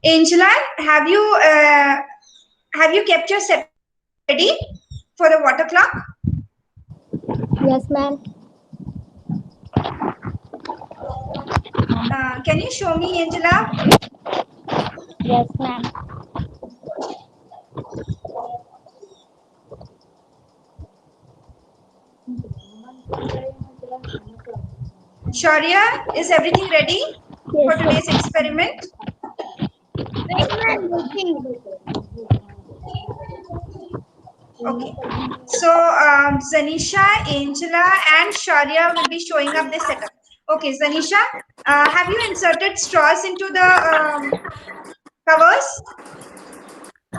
Angela, have you kept your setup ready for the water clock? Yes, ma'am. Can you show me, Angela? Yes, ma'am. Shaurya, is everything ready Yes, for today's experiment? wait, ma'am. Looking. Okay. So Zanisha, Angela, and Shaurya will be showing up the setup. Okay, Zanisha, have you inserted straws into the covers?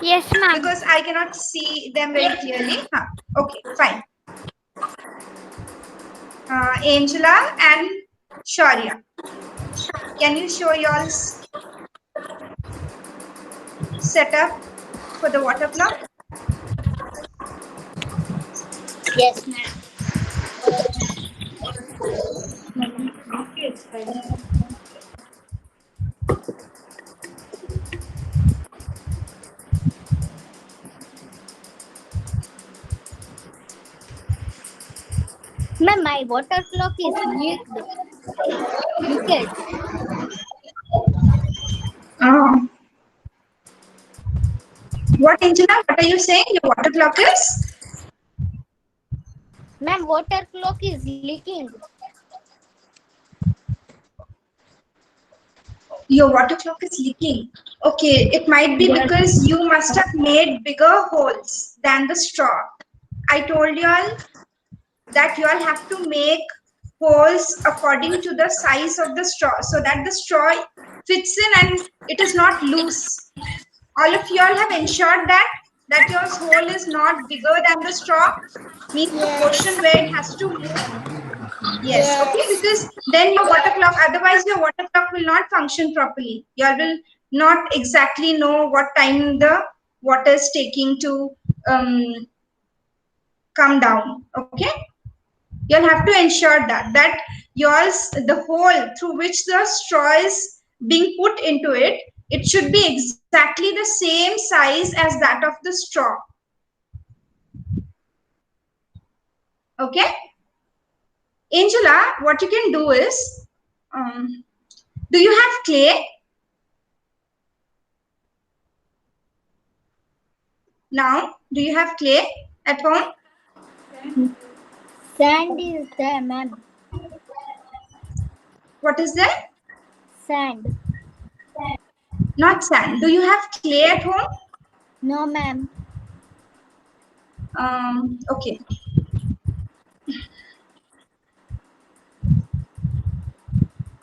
Yes, ma'am. Because I cannot see them very clearly. Huh. Okay, fine. Angela and Shaurya, can you show your setup for the water clock? Yes, ma'am. Ma'am, my water clock is leaked. Leaked. Uh, what, Angela? What are you saying? Your water clock is? Ma'am, water clock is leaking. Your water clock is leaking. Okay, it might be Yes. because you must have made bigger holes than the straw. I told y'all that y'all have to make holes according to the size of the straw so that the straw fits in and it is not loose. All of y'all have ensured that your hole is not bigger than the straw, means the Yes. portion where it has to move. Yes, okay, Yes. because then your water clock, otherwise your water clock will not function properly. You all will not exactly know what time the water is taking to come down. Okay, you'll have to ensure that yours, the hole through which the straw is being put into it, it should be exactly the same size as that of the straw. Okay, Angela, what you can do is, um, do you have clay? Now, do you have clay at home? Sand is there, ma'am. What is that? Sand. Not sand. Do you have clay at home? No, ma'am. Okay.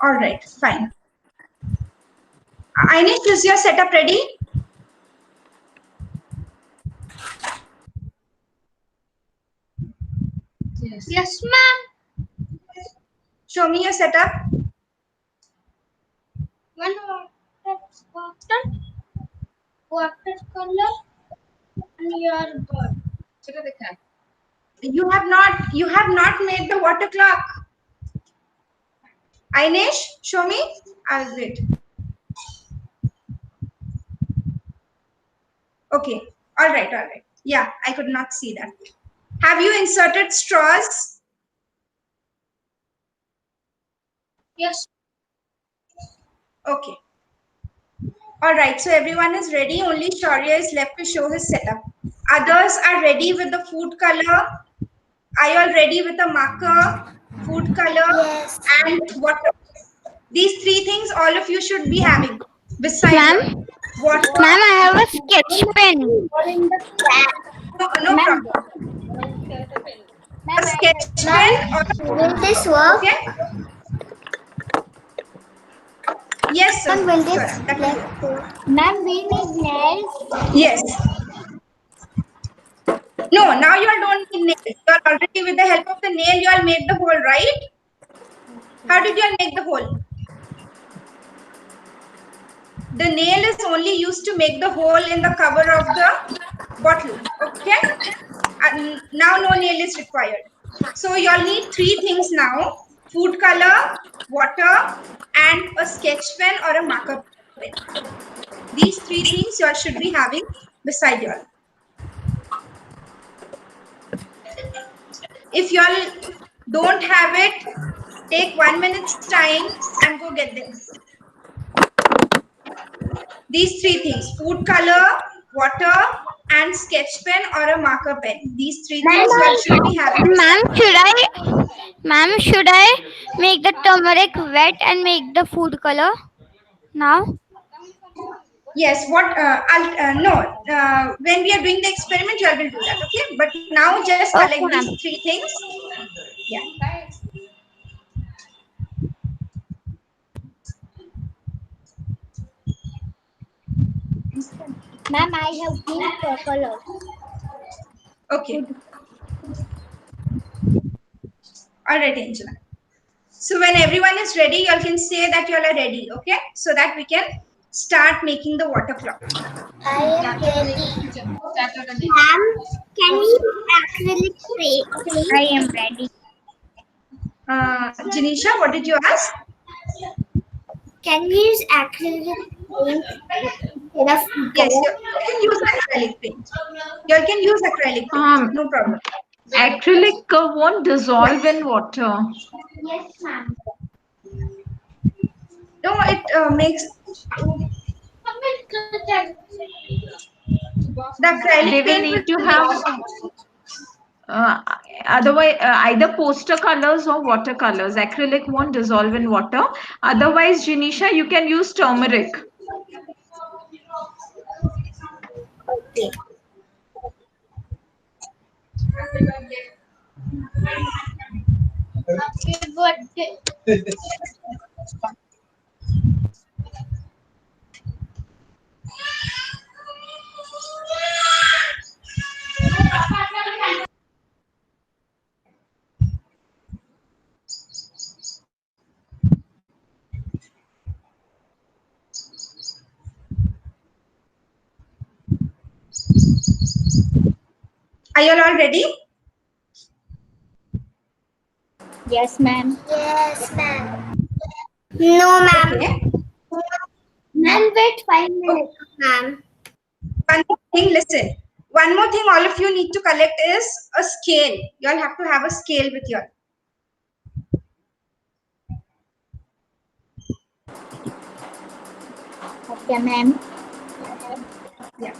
All right, fine. Inish, is your setup ready? Yes, ma'am. Show me your setup. One water color, and your bird. You have not made the water clock. Inish, show me. I'll wait. Okay. All right, all right. Yeah, I could not see that. Have you inserted straws? Yes. Okay. All right, so everyone is ready. Only Shaurya is left to show his setup. Others are ready with the food color. Are you all ready with a marker, food color, Yes. and water? These three things all of you should be having beside Ma'am, you. Water, ma'am, I have a sketch pen. no Ma'am, problem. A ma'am, I sketch have. pen or Will this okay? work? Yes, sir. Ma'am, will this Sure, that will work. work? Ma'am, we need nails. Yes. No, now you all don't need nail. You are already with the help of the nail, you all made the hole, right? How did you all make the hole? The nail is only used to make the hole in the cover of the bottle. Okay? And now no nail is required. So you all need three things now: food color, water, and a sketch pen or a marker pen. These three things you all should be having beside you all. If you all don't have it, take 1 minute's time and go get them. These three things: food color, water, and sketch pen or a marker pen. These three things you all should be having. Ma'am, should I make the turmeric wet and make the food color now? Yes, what no, when we are doing the experiment, you all will do that, okay? But now just collect Okay, these ma'am. three things. Yeah. Ma'am, I have pink color. Okay. All right, Angela. So when everyone is ready, you all can say that you all are ready, okay? So that we can start making the water clock. I am ready. Ma'am, can we acrylic paint? I am ready. Janisha, what did you ask? Can we use acrylic paint instead of Yes, color? you can use acrylic paint. You all can use acrylic paint, no problem. Acrylic won't dissolve in water. Yes, ma'am. No, it makes the acrylic They will paint need to will have make. uh, otherwise either poster colors or watercolors. Acrylic won't dissolve in water. Otherwise, Janisha, you can use turmeric. Okay. Are you all ready? Yes, ma'am. Yes, ma'am. No, ma'am. Okay. Ma'am, wait 5 minutes, ma'am. One more thing, listen. One more thing all of you need to collect is a scale. You all have to have a scale with you all. Okay, ma'am. Yeah.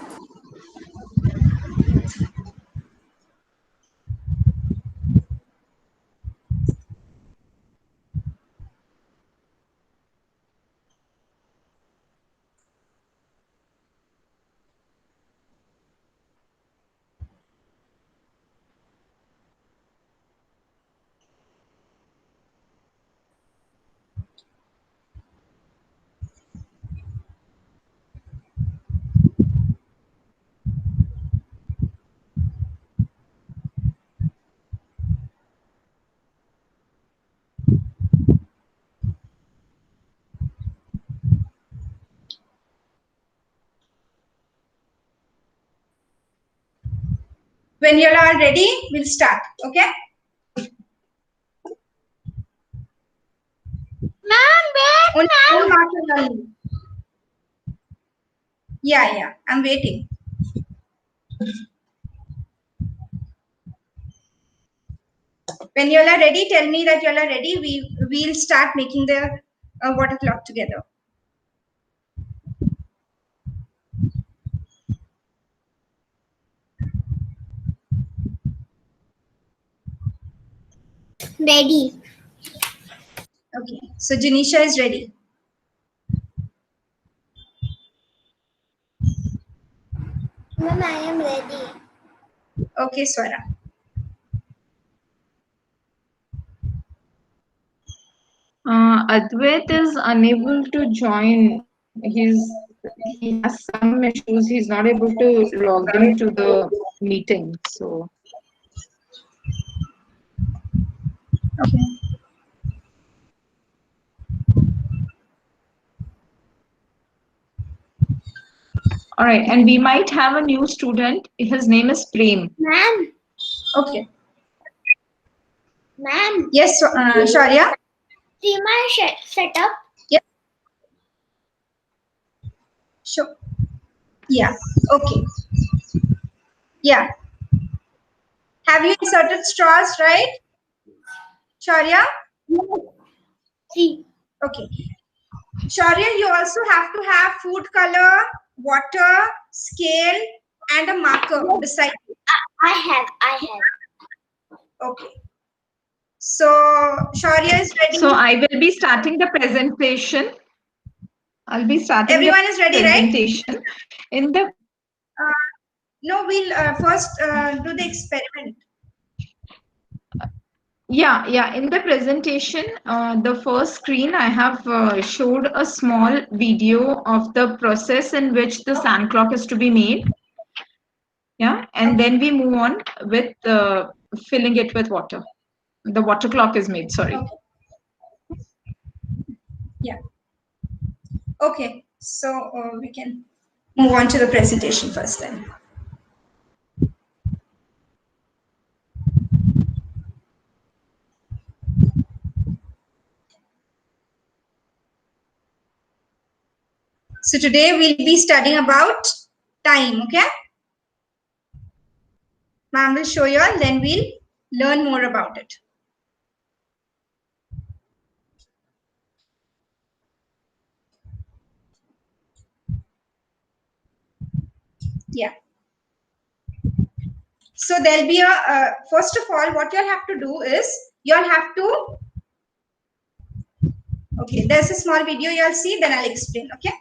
When you all are ready, we'll start. Okay? Ma'am, wait, Only marker only. Yeah, I'm waiting. When you all are ready, tell me that you all are ready. We'll start making the water clock together. Ready. Okay. So Janisha is ready. Ma'am, I am ready. Okay, Swara. Advait is unable to join. He has some issues. He's not able to log into the meeting. So Okay. all right, and we might have a new student. His name is Prem. Ma'am, Okay. ma'am. Yes, Sharia. See my setup? Yes. Sure. Yeah. Okay. Yeah. Have you inserted straws, right? Shaurya? See. Okay. Shaurya, you also have to have food color, water, scale, and a marker beside it. I have. Okay. So Shaurya is ready. So I will be starting the presentation. I'll be starting the Everyone is ready, right? presentation. In the No, we'll first do the experiment. yeah, in the presentation, the first screen I have showed a small video of the process in which the sand clock is to be made. Yeah, and then we move on with filling it with water. The water clock is made. Sorry. Okay. Yeah. Okay. So we can move on to the presentation first then. So today we'll be studying about time, okay? Ma'am will show you all, then we'll learn more about it. Yeah. So there'll be a, first of all, what you'll have to do is, you'll have to, okay, there's a small video you'll see, then I'll explain, okay?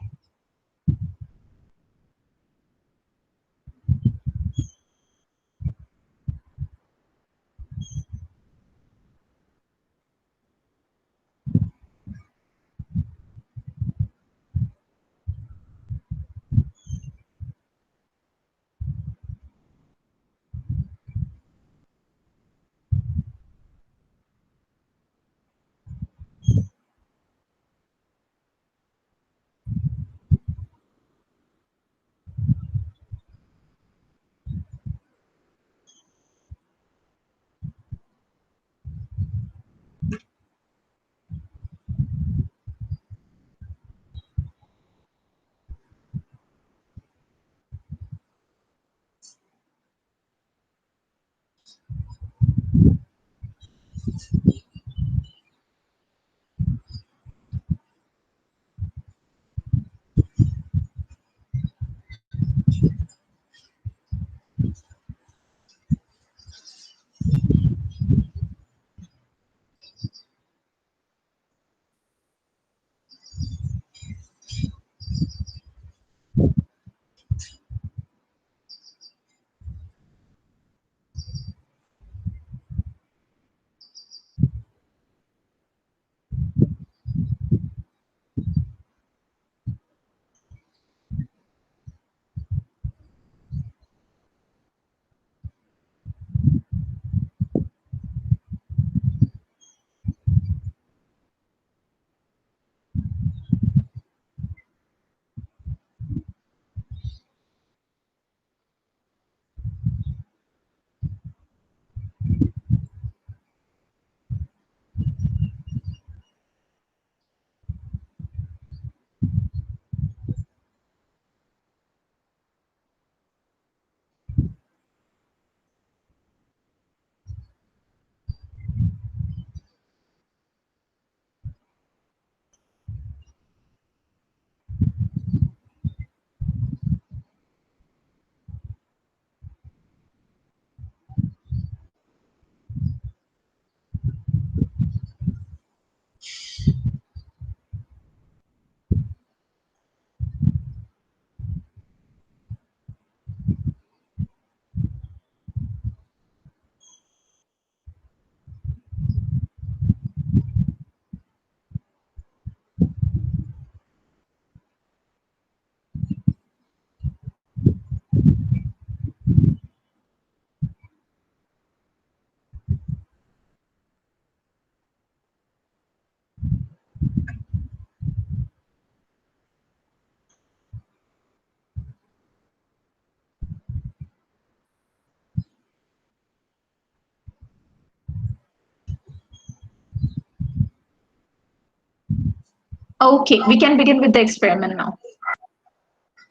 Okay, we can begin with the experiment now.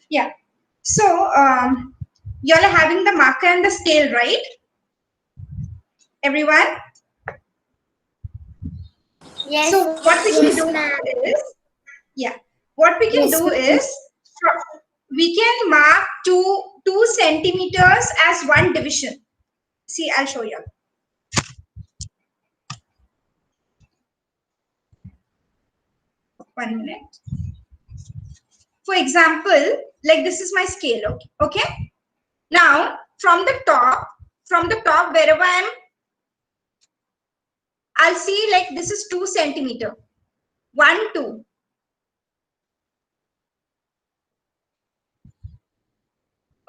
Yeah. So you all are having the marker and the scale, right? Everyone? Yes. So what we can Yes, do ma'am. is, what we can Yes, do ma'am. is, we can mark 2 centimeters as one division. See, I'll show you. One minute. For example, like this is my scale, okay? Now, from the top wherever I'll see like this is 2 centimeter. 1, 2.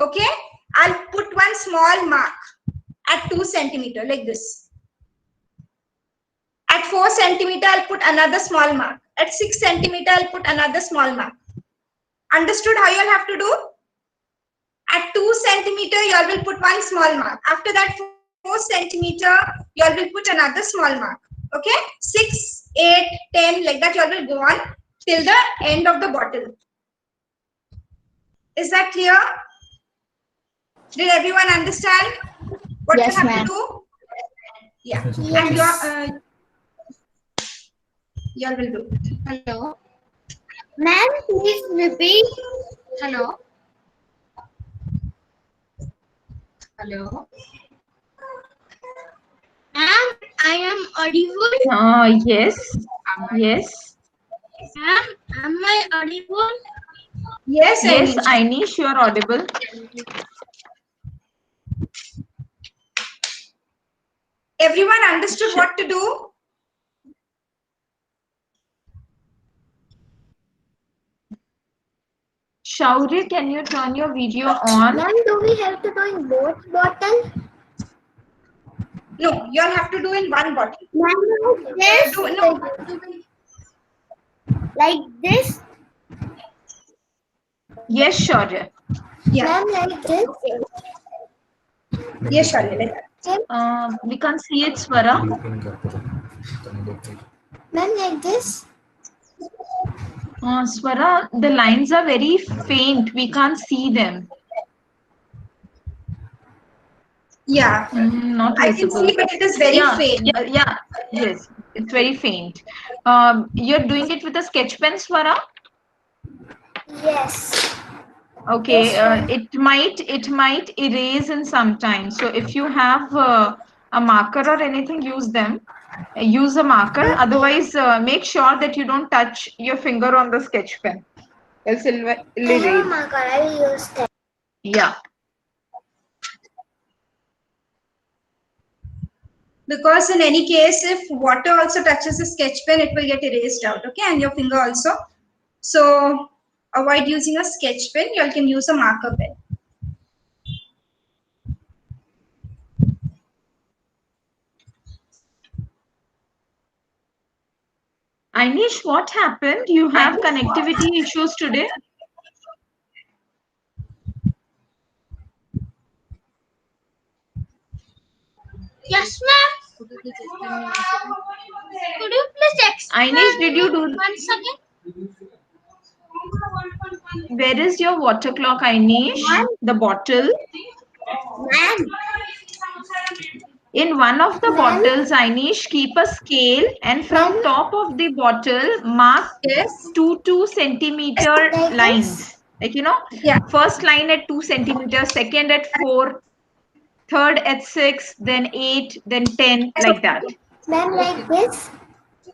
Okay? I'll put one small mark at 2 centimeter like this. At 4 centimeter, I'll put another small mark. At 6 centimeter, I'll put another small mark. Understood how you'll have to do? At 2 centimeter, you all will put one small mark. After that, 4 centimeter, you all will put another small mark. Okay? 6, 8, 10, like that, you all will go on till the end of the bottle. Is that clear? Did everyone understand what Yes, you have ma'am. to do? Yeah. Yes. And you all will do it. Hello. Ma'am, please repeat. Hello. Hello. Ma'am, I am audible. Yes. Yes. Ma'am, am I audible? Yes, Yes, Anish. Ainish, you are audible. Everyone understood what to do? Shaurya, can you turn your video on? Ma'am, do we have to do in both bottle? No, you all have to do in one bottle. Ma'am, like this? Do, no. Like this? Yes, Shaurya. Yeah. Ma'am, like this? Yes, Shaurya, like that. We can't see it, Swara. Ma'am, like this? Swara, the lines are very faint. We can't see them. Yeah. Not I can visible. see, but it is very faint. Yeah. Yes, it's very faint. You're doing it with a sketch pen, Swara? Yes. Okay. Yes, It might erase in some time. So if you have a marker or anything, use them. Use a marker. Otherwise, make sure that you don't touch your finger on the sketch pen. Else it'll I erase. have a marker. I will use that. Yeah. Because in any case, if water also touches the sketch pen, it will get erased out, okay? And your finger also. So avoid using a sketch pen. You all can use a marker pen. Ainish, what happened? You have connectivity issues today? Yes, ma'am. Could you please explain Ainish, did you do? once again? Where is your water clock, Ainish? The bottle. Ma'am. In one of the Ma'am? bottles, Ainish, keep a scale and from Ma'am? top of the bottle, mark Yes. 2 centimeter Like lines. this? Like, Yeah. first line at 2 centimeters, second at 4, third at 6, then 8, then 10, like that. Ma'am, like this?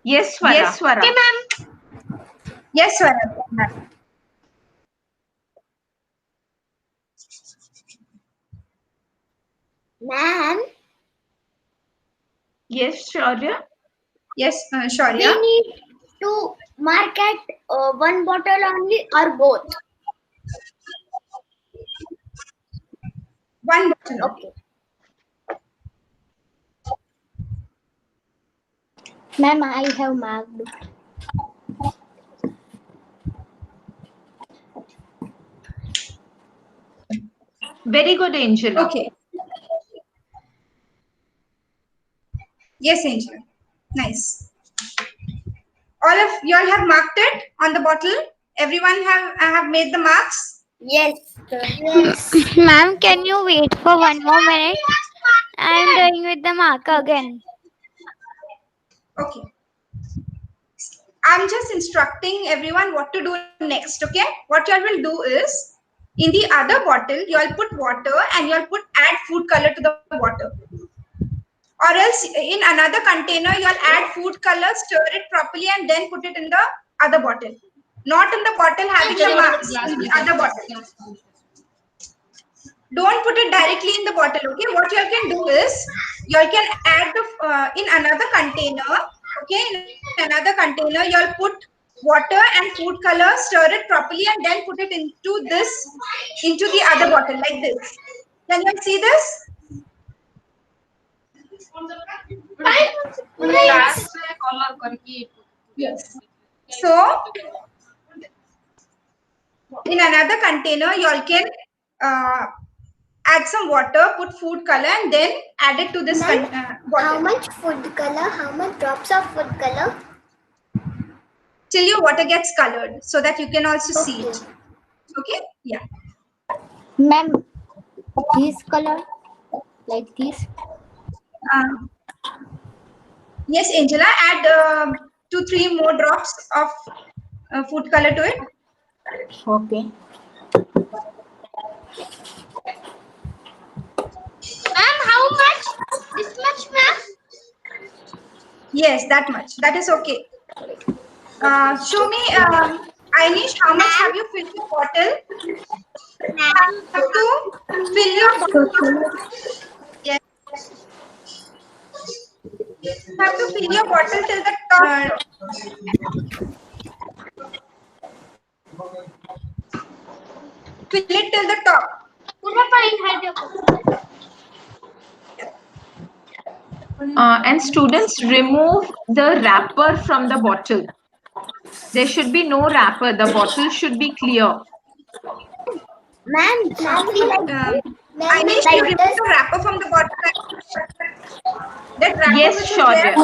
Yes, Swara. Yes, Swara. Okay, ma'am. Yes, Swara. Ma'am, Yes, Shaurya. Yes, we Shaurya. need to mark at one bottle only or both? One bottle. Okay. Ma'am, I have marked. Very good, Angela. Okay. Yes, Angela. Nice. All of you all have marked it on the bottle. Everyone have made the marks. Yes. Yes. Ma'am, can you wait for 1 more minute? I am doing with the marker again. Okay. I'm just instructing everyone what to do next, okay? What y'all will do is, in the other bottle, y'all put water and y'all add food color to the water. Or else in another container, you'll add food color, stir it properly, and then put it in the other bottle. Not in the bottle having the marks in the other bottle. Don't put it directly in the bottle, okay? What you can do is, you can add the, in another container, okay? In another container, you'll put water and food color, stir it properly, and then put it into the other bottle, like this. Can you see this? Yes. So, in another container, you all can add some water, put food color, and then add it to this How bottle. much food color? How much drops of food color? Till your water gets colored, so that you can also see it. Okay? Yeah. Ma'am, this color, like this. Yes, Angela, add 2-3 more drops of food color to it. Okay. Ma'am, how much? This much, ma'am? Yes, that much. That is okay. Show me, Ainish, how much have you filled your bottle? You have to fill your bottle. Yes. You have to fill your bottle till the top. Fill it till the top. And students, remove the wrapper from the bottle. There should be no wrapper. The bottle should be clear. Ma'am, I need you remove the wrapper from the bottle. That wrapper Yes, which is sure, there.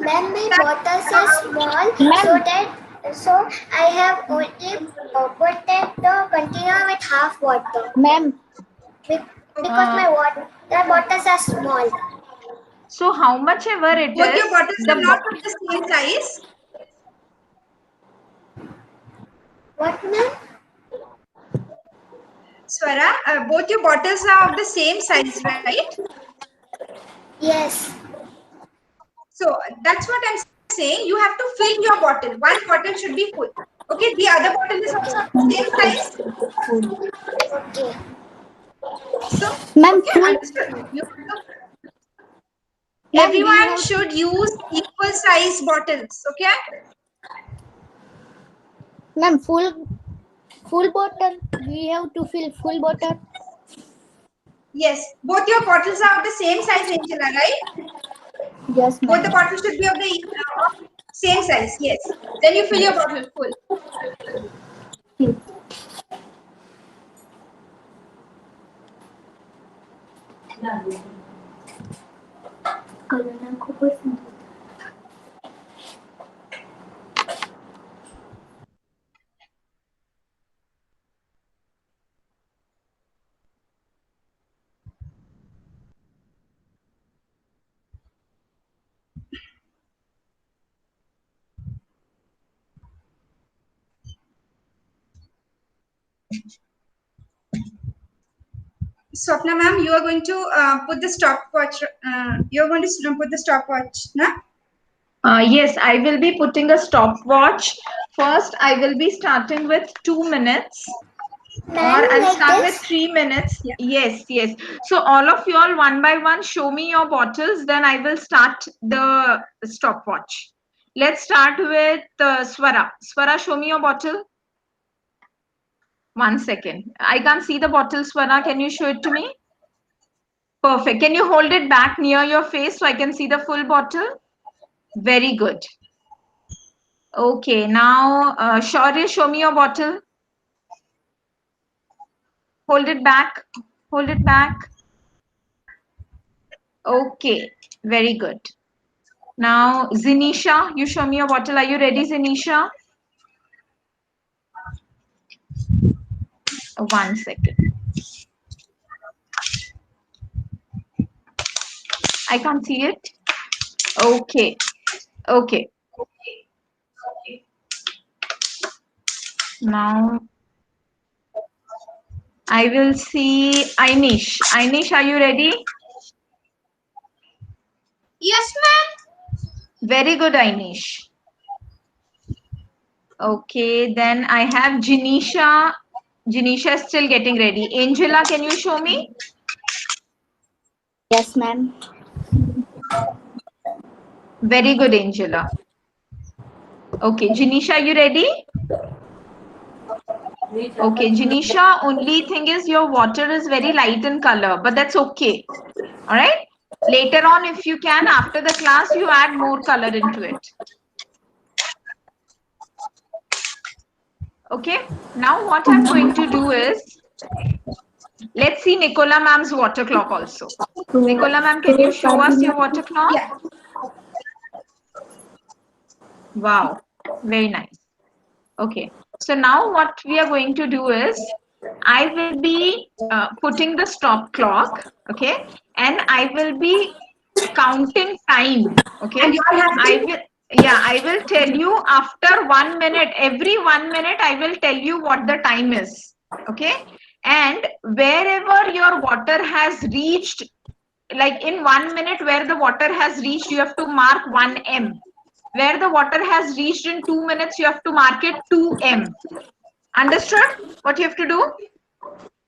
Ma'am, my bottles are small, so I have only put the container with half water. Ma'am, Because my water bottles are small. So how much ever it Both your is, bottles are not of the same size. What, ma'am? Swara, both your bottles are of the same size, right? Yes. So that's what I'm saying. You have to fill your bottle. One bottle should be full. Okay, the other bottle is also of the same size. Okay. So, Ma'am, okay, understood. Everyone should use equal size bottles. Okay. ma'am, full bottle. We have to fill full bottle. Yes, both your bottles are of the same size, Angela, right? Yes, Both the bottles should be of the same size. Yes. Then you fill your bottle full. Swapna ma'am, you are going to put the stopwatch. You are going to put the stopwatch, na? Yes, I will be putting a stopwatch. First, I will be starting with 2 minutes. Or I'll start with 3 minutes. Yeah. Yes. So all of you all one by one show me your bottles. Then I will start the stopwatch. Let's start with Swara. Swara, show me your bottle. 1 second. I can't see the bottle, Swara. Can you show it to me? Perfect. Can you hold it back near your face so I can see the full bottle? Very good. Okay, now Shaurya, show me your bottle. Hold it back. Hold it back. Okay, very good. Now, Zinisha, you show me your bottle. Are you ready, Zinisha? 1 second. I can't see it. Okay. Okay. Now I will see Ainish. Ainish, are you ready? Yes, ma'am. Very good, Ainish. Okay, then I have Janisha. Janisha is still getting ready. Angela, can you show me? Yes, ma'am. Very good, Angela. Okay, Janisha, you ready? Okay, Janisha, only thing is your water is very light in color, but that's okay. All right. Later on, if you can, after the class, you add more color into it. Okay. Now what I'm going to do is, let's see Nicola ma'am's water clock also. Nicola ma'am, can you show us your water clock? Yeah. Wow, very nice. Okay, so now what we are going to do is, I will be putting the stop clock, okay, and I will be counting time, okay. And you all have to. I will tell you after 1 minute, every 1 minute I will tell you what the time is, okay, and wherever your water has reached, like in 1 minute where the water has reached, you have to mark 1m. Where the water has reached in 2 minutes, you have to mark it 2m. Understood what you have to do?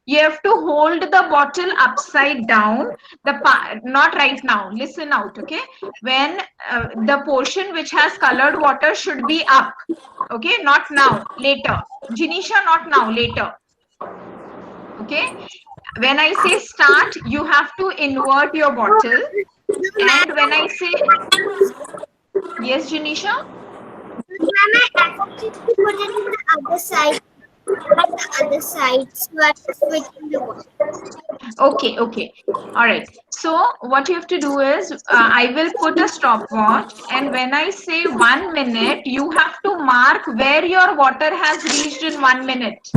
You have to hold the bottle upside down. Not right now. Listen out, okay? When the portion which has colored water should be up, okay? Not now, later. Janisha, not now, later. Okay? When I say start, you have to invert your bottle. And when I say... Yes, Janisha? Ma'am, I actually put it in the other side. At the other side, so I was switching the water. Okay, okay. All right. So what you have to do is, I will put a stopwatch, and when I say 1 minute, you have to mark where your water has reached in 1 minute.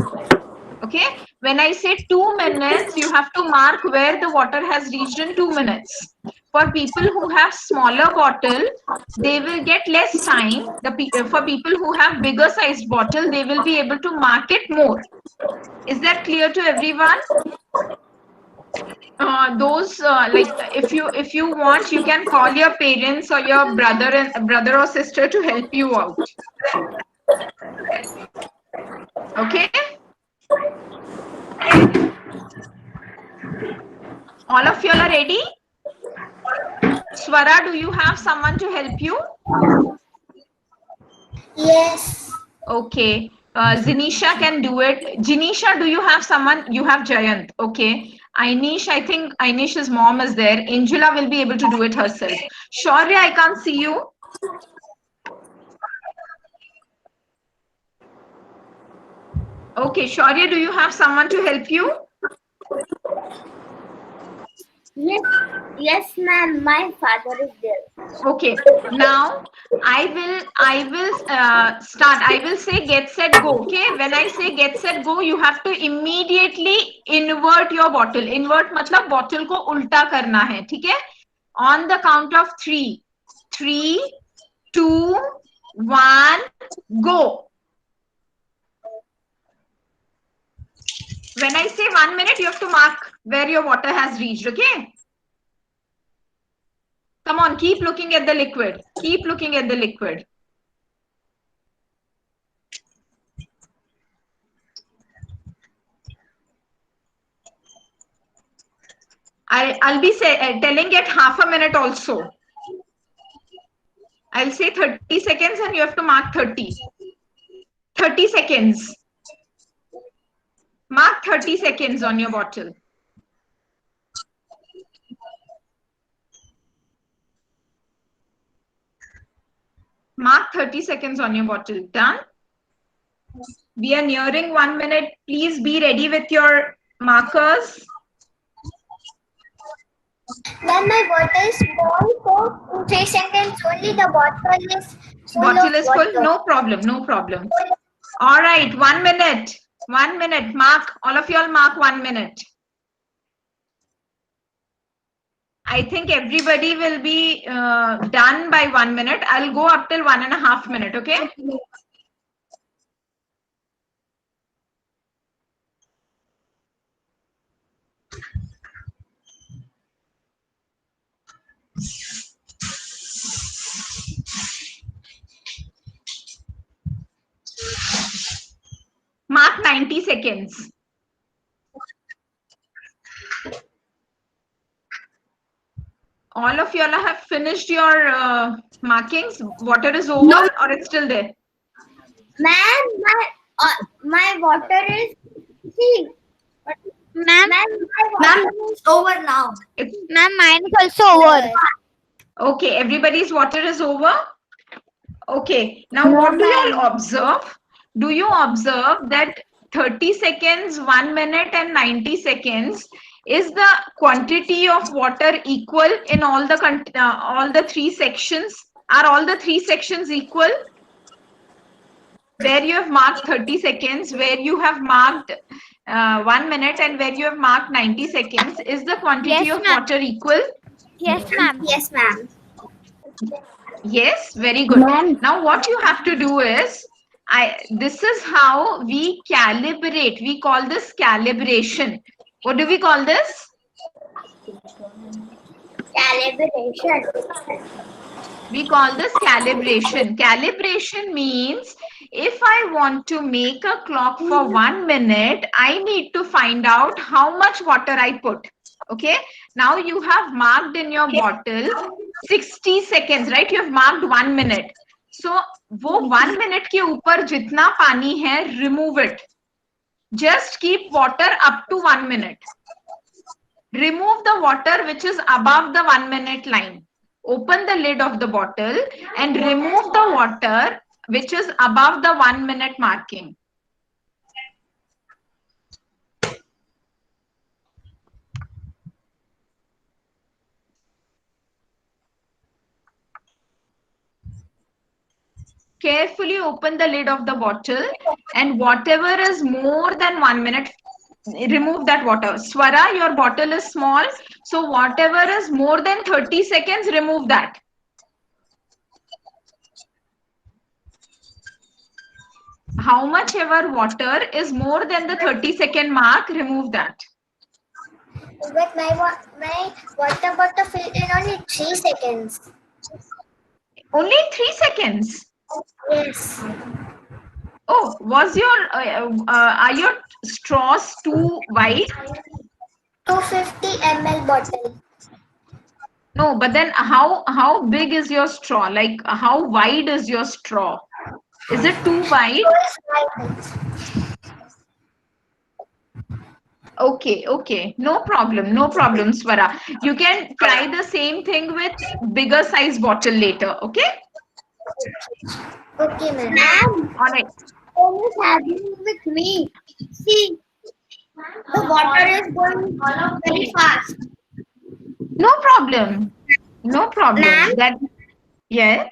Okay. When I say 2 minutes, you have to mark where the water has reached in 2 minutes. For people who have smaller bottle, they will get less time. For people who have bigger sized bottle, they will be able to mark it more. Is that clear to everyone? Like if you want, you can call your parents or your brother or sister to help you out. Okay. All of you all are ready? Swara, do you have someone to help you? Yes. Okay. Zinisha can do it. Jinisha, do you have someone? You have Jayant. Okay. Ainish, I think Ainish's mom is there. Angela will be able to do it herself. Shaurya, I can't see you. Okay, Shaurya, do you have someone to help you? Yes, ma'am. My father is there. Okay. Now I will start. I will say get set go. Okay. When I say get set go, you have to immediately invert your bottle. Invert मतलब bottle को उल्टा करना है. ठीक है? On the count of 3, 3, 2, 1, go. When I say 1 minute, you have to mark where your water has reached. Okay. Come on, keep looking at the liquid. Keep looking at the liquid. I'll be telling it half a minute also. I'll say 30 seconds and you have to mark 30. 30 seconds. Mark 30 seconds on your bottle. Mark 30 seconds on your bottle. Done? We are nearing 1 minute. Please be ready with your markers. When my bottle is full, so 3 seconds only the bottle is full. Bottle is full? No problem, no problem. All right, 1 minute. 1 minute. Mark. All of you all mark 1 minute. I think everybody will be done by 1 minute. I'll go up till 1.5 minutes. Okay. Mark 90 seconds. All of you all have finished your markings. Water is over or it's still there? Ma'am, my water is see. Ma'am, My water is over now. ma'am, mine is also over. Okay, everybody's water is over. Okay, now what do you all observe? Do you observe that 30 seconds, 1 minute and 90 seconds is the quantity of water equal in all the three sections? Are all the three sections equal? Where you have marked 30 seconds, where you have marked 1 minute and where you have marked 90 seconds, is the quantity Yes, of ma'am. water equal? Yes, ma'am. Yes, ma'am. Yes, very good. Now what you have to do is, this is how we calibrate. We call this calibration. What do we call this? Calibration. We call this calibration. Calibration means if I want to make a clock for 1 minute, I need to find out how much water I put. Okay. Now you have marked in your bottle 60 seconds, right? You have marked 1 minute. So वो 1 minute के ऊपर जितना पानी है, remove it. Just keep water up to 1 minute. Remove the water which is above the 1 minute line. Open the lid of the bottle and remove the water which is above the 1 minute marking. Carefully open the lid of the bottle and whatever is more than 1 minute, remove that water. Swara, your bottle is small, so whatever is more than 30 seconds, remove that. How much ever water is more than the 30-second mark, remove that. But my water bottle filled in only 3 seconds. Only 3 seconds. Yes. Oh, was your are your straws too wide? 250 ml bottle. No, but then how big is your straw? Like how wide is your straw? Is it too wide? Okay, no problem, Swara. You can try the same thing with bigger size bottle later, okay? Okay, ma'am. All right. Almost happening with me. See, the water is going very fast. No problem. Ma'am? That yeah,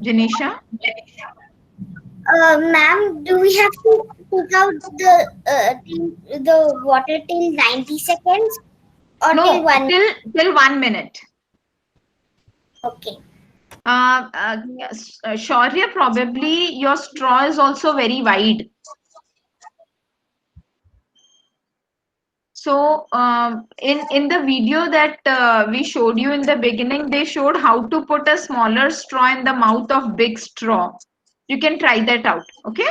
Janisha. Ma'am, do we have to put out the water till 90 seconds or till No, 1? till 1 minute. Okay. Shaurya, probably your straw is also very wide. So in the video that we showed you in the beginning, they showed how to put a smaller straw in the mouth of big straw. You can try that out. Okay.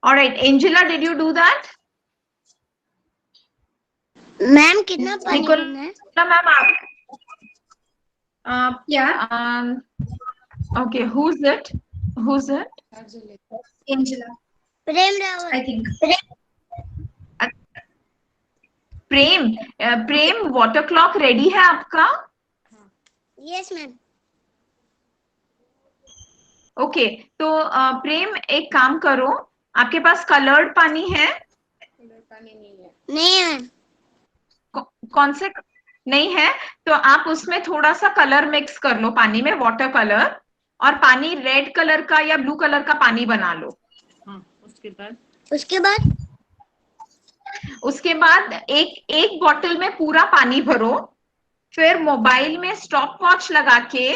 All right, Angela, did you do that? Ma'am, कितना पानी Nicola, ma'am, Yeah, okay, who's it? Angela, Prem Rawat. I think. Prem water clock ready है आपका? Yes, ma'am. Okay, तो प्रेम एक काम करो, आपके पास coloured पानी है? नहीं है. कौन से नहीं है? तो आप उसमें थोड़ा सा कलर मिक्स कर लो पानी में, वाटर कलर, और पानी रेड कलर का या ब्लू कलर का पानी बना लो. उसके बाद एक बॉटल में पूरा पानी भरो, फिर मोबाइल में स्टॉप वॉच लगा के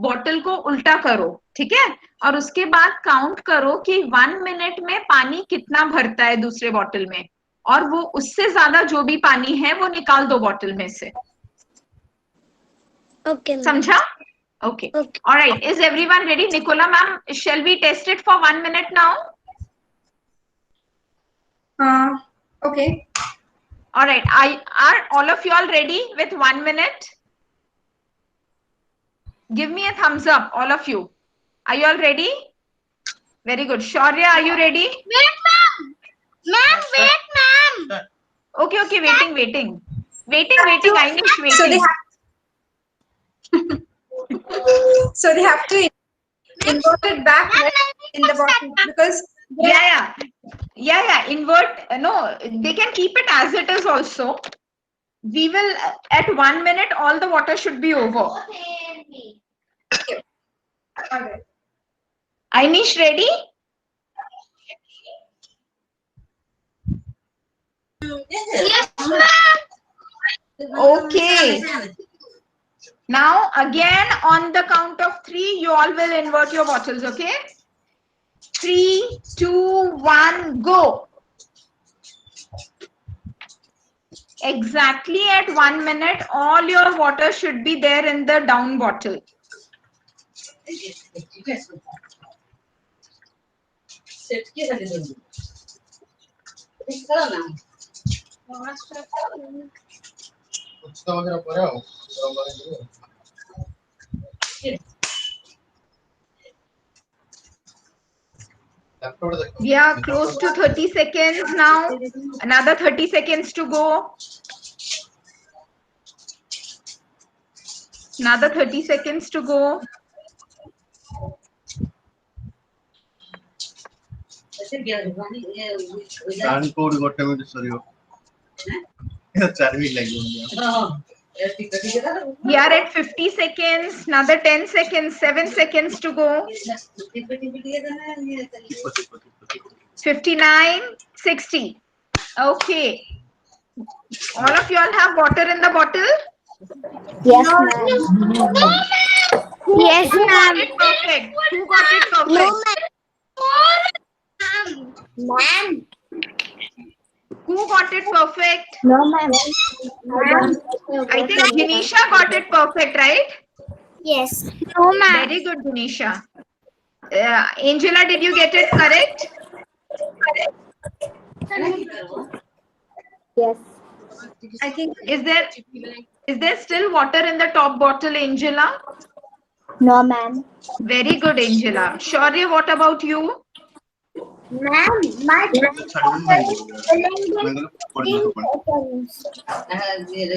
बॉटल को उल्टा करो, ठीक है? और उसके बाद काउंट करो कि 1 मिनट में पानी कितना भरता है दूसरे बॉटल में, और वो उससे ज्यादा जो भी पानी है वो निकाल दो बॉटल में से। Okay. समझा? Okay. All right. Is everyone ready? Nicola ma'am, shall we test it for 1 minute now? Okay. All right. Are all of you all ready with 1 minute? Give me a thumbs up, all of you. Are you all ready? Very good. Shaurya, are you ready? Wait, ma'am. Ma'am, wait, ma'am. Okay, okay. Waiting. Ainish, waiting. So they have to invert it back in the bottle because Yeah. Invert. No, they can keep it as it is also. We will, at 1 minute, all the water should be over. Okay. Ainish, ready? Yes, ma'am. Okay. Now, again, on the count of 3, you all will invert your bottles, okay? 3, 2, 1, go. Exactly at 1 minute, all your water should be there in the down bottle. We are close to 30 seconds now. Another 30 seconds to go. Another 30 seconds to go. We are at 50 seconds. Another 10 seconds. 7 seconds to go. 59, 60. Okay. All of you all have water in the bottle? Yes, ma'am. Yes, Who got ma'am. it perfect? Who got it perfect? Ma'am. Who got it perfect? No, ma'am. I think Jinisha got it perfect, right? Yes. No, ma'am. Very good, Jinisha. Angela, did you get it correct? Yes. I think Is there still water in the top bottle, Angela? No, ma'am. Very good, Angela. Shaurya, what about you? Ma'am, my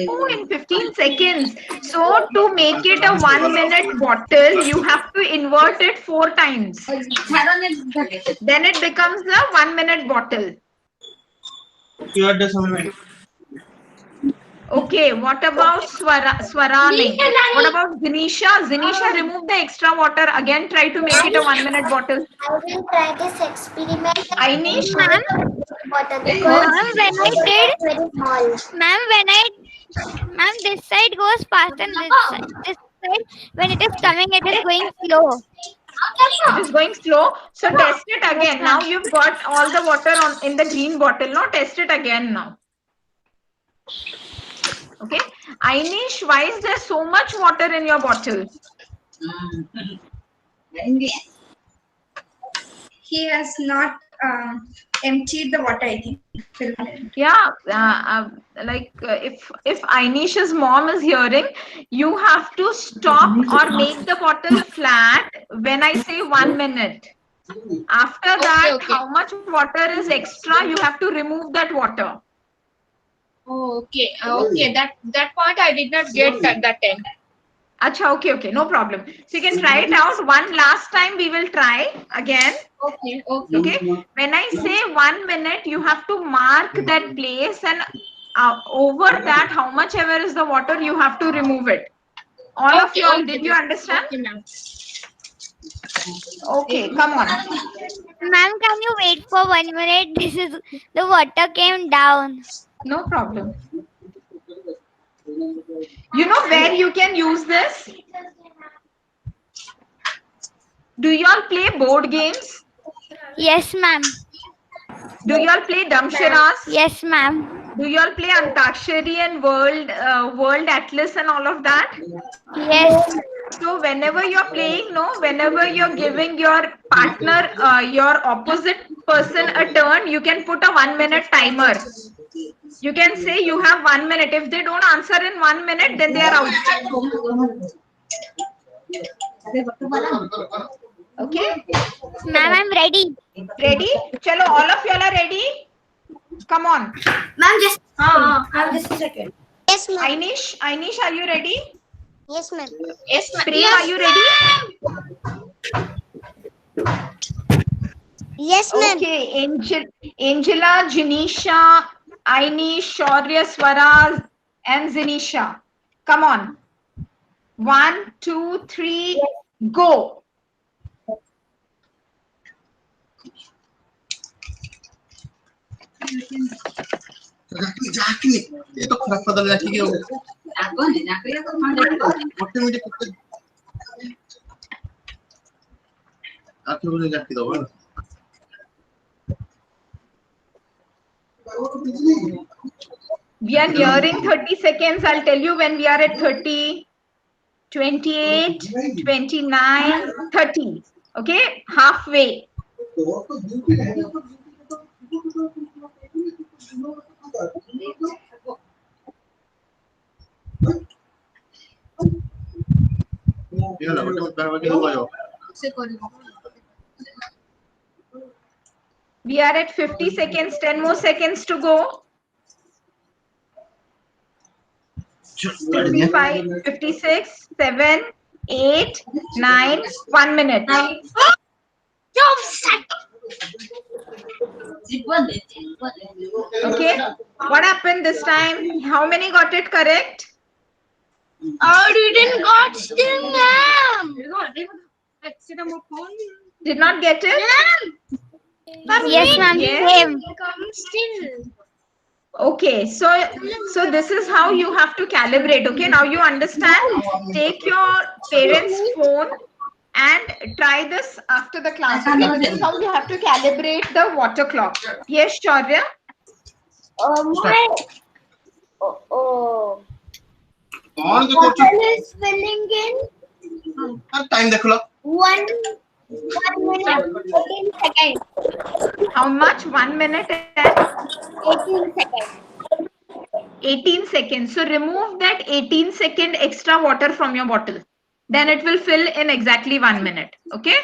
Oh, in 15 seconds. So to make it a 1 minute bottle, you have to invert it 4 times. Then it becomes a 1 minute bottle. Okay, what about Swarani? What about Zinisha? Zinisha, remove the extra water. Again, try to make it a 1 minute bottle. I will try this experiment. Ainish, Ma'am, Water ma'am, because when I did, very small. ma'am, this side goes fast and this side, when it is coming, it is going slow. it is going slow. So test it again. Now you've got all the water in the green bottle. Now test it again now. Okay. Ainish, why is there so much water in your bottle? he has not emptied the water, I think. Yeah, if Ainish's mom is hearing, you have to stop or make the bottle flat when I say 1 minute. After that, how much water is extra, you have to remove that water. Oh, okay. Okay. That point I did not get at that time. Acha, okay, no problem. So you can try it out. One last time we will try again. Okay. When I say 1 minute, you have to mark that place, and over that, how much ever is the water, you have to remove it. All of you all, did you understand? Okay, ma'am. Okay, come on. Ma'am, can you wait for 1 minute? This is the water came down. No problem. You know where you can use this? Do you all play board games? Yes, ma'am. Do you all play Damsharas? Yes, ma'am. Do you all play Antakshari and World Atlas and all of that? Yes. So whenever you're playing, no, whenever you're giving your partner, your opposite person a turn, you can put a 1 minute timer. You can say you have 1 minute. If they don't answer in 1 minute, then they are out. Okay? Ma'am, I'm ready. Ready? Chalo, all of y'all are ready? Come on. Ma'am, just a second. Yes, ma'am. Ainish, are you ready? Yes, ma'am. Yes, ma'am. Prem, are you ready? Yes, ma'am. Okay, Angela, Janisha, Ainish, Shaurya, Swaraz, and Zinisha. Come on. 1, 2, 3, go. जाके ये तो खराब पता लगा कि मोटे मोटे कुत्ते आके बोले जाके दो We are nearing 30 seconds. I'll tell you when we are at 30, 28, 29, 30. Okay, halfway. We are at 50 seconds, 10 more seconds to go. 55, 56, 7, 8, 9, 1 minute. Okay, what happened this time? How many got it correct? I didn't got still, ma'am. Did not get it? Yes, ma'am. Yes. Same. Still. Okay, so this is how you have to calibrate. Okay, now you understand. Take your parents' phone and try this after the class. Okay, this is how you have to calibrate the water clock. Yes, Shaurya? और जो coach is filling in time देख लो 1 minute 18 seconds. How much? 1 minute and 18 seconds. 18 seconds. So remove that 18-second extra water from your bottle. Then it will fill in exactly 1 minute. Okay.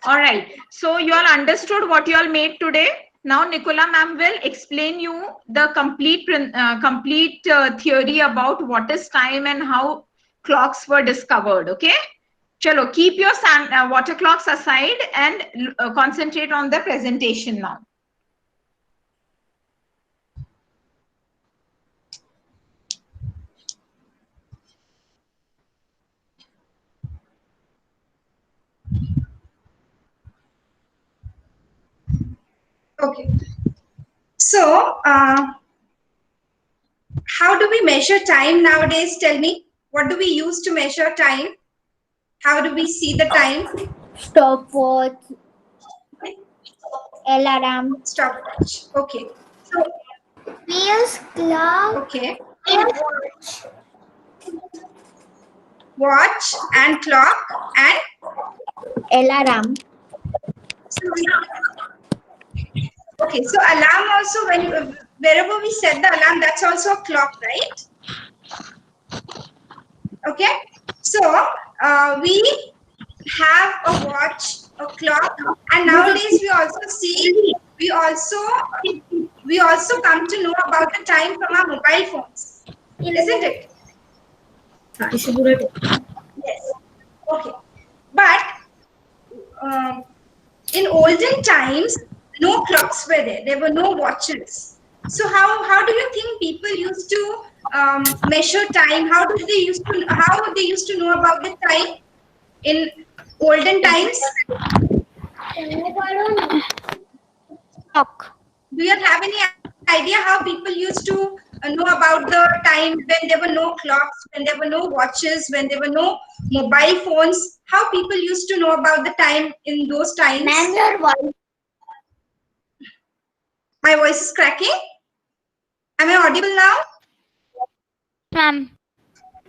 All right. So you all understood what you all made today. Now Nicola ma'am will explain you the complete theory about what is time and how clocks were discovered. Okay. Chalo, keep your water clocks aside and concentrate on the presentation now. Okay. So, how do we measure time nowadays? Tell me, what do we use to measure time? How do we see the time? Stopwatch. Alarm. Stopwatch. Okay. So, We use clock okay. and watch. Watch and clock and Alarm. okay. So alarm also, when wherever we set the alarm, that's also a clock, right? Okay. So we have a watch, a clock, and nowadays we also come to know about the time from our mobile phones, isn't it? Yes. Okay. But in olden times, no clocks were there. There were no watches. So how do you think people used to measure time? How they used to know about the time in olden times? Clock. Do you have any idea how people used to know about the time when there were no clocks, when there were no watches, when there were no mobile phones? How people used to know about the time in those times? Ma'am, your voice. My voice is cracking. Am I audible now? Ma'am.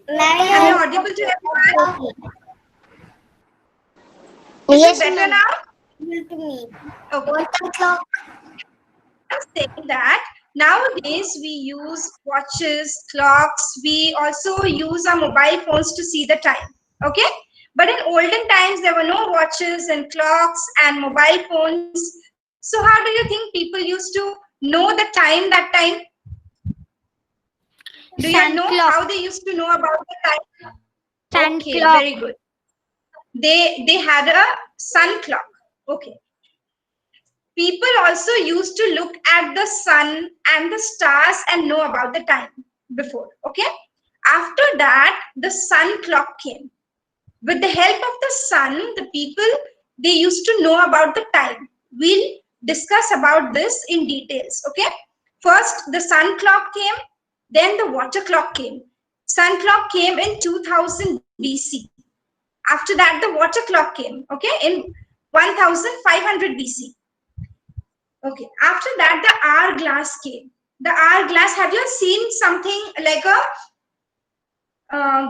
Am I audible to everyone? Is Yes, it better ma'am. now? To me. Okay. What the clock? I'm saying that nowadays we use watches, clocks, we also use our mobile phones to see the time. Okay? But in olden times, there were no watches and clocks and mobile phones. So, how do you think people used to know the time that time? Do you Sun know clock. how they used to know about the time? Sun Okay, clock. very good. They had a sun clock. Okay. People also used to look at the sun and the stars and know about the time before. Okay. After that, the sun clock came. With the help of the sun, the people, they used to know about the time. We'll discuss about this in details. Okay. First, the sun clock came, then the water clock came. Sun clock came in 2000 BC. After that, the water clock came. Okay. In 1500 BC. Okay. After that, the hourglass came. The hourglass, have you seen something like a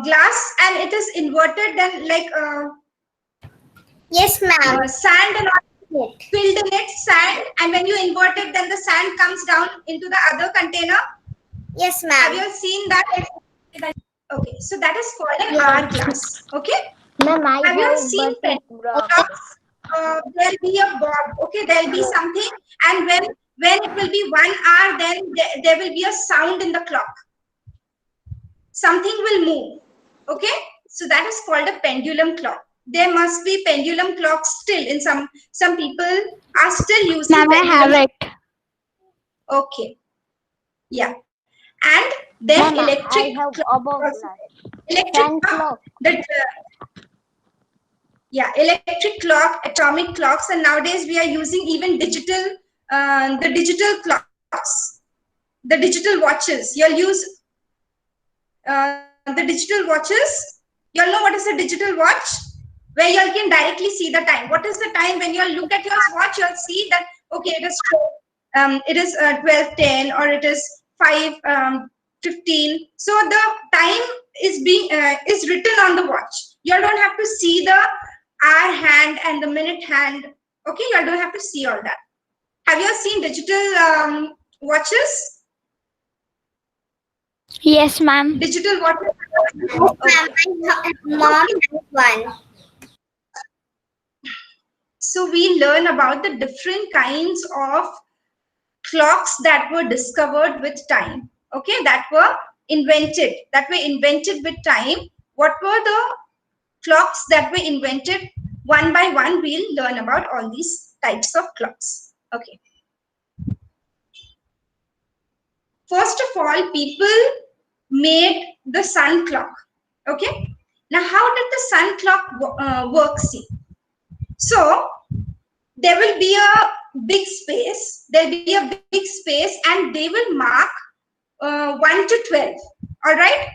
glass and it is inverted, then like Yes, ma'am. sand and all filled in it, sand, and when you invert it, then the sand comes down into the other container. Yes, Have ma'am. you seen that? Okay, so that is called an Yes. hourglass. Okay. Ma'am, I Have you seen clocks? There'll be a bob. Okay, there'll be something, and when it will be 1 hour, then there will be a sound in the clock. Something will move. Okay, so that is called a pendulum clock. There must be pendulum clocks still in some people are still using Ma'am, I pendulum. have it. Okay, yeah, and then electric clock. Electric clock. Yeah, electric clock, atomic clocks, and nowadays we are using even digital, the digital clocks, the digital watches. You'll use the digital watches. You'll know what is a digital watch, where you can directly see the time. What is the time? When you look at your watch, you'll see that okay, it is 12:10 or it is 5:15. So the time is being is written on the watch. You don't have to see the hour hand and the minute hand. Okay, you don't have to see all that. Have you seen digital watches? Yes, ma'am. Digital watches. Ma'am, my mom has one. So we learn about the different kinds of clocks that were discovered with time. Okay, that were invented with time. What were the clocks that were invented? One by one, we'll learn about all these types of clocks. Okay. First of all, people made the sun clock. Okay. Now, how did the sun clock work? See, so there will be a big space. There'll be a big space, and they will mark 1 to 12. All right.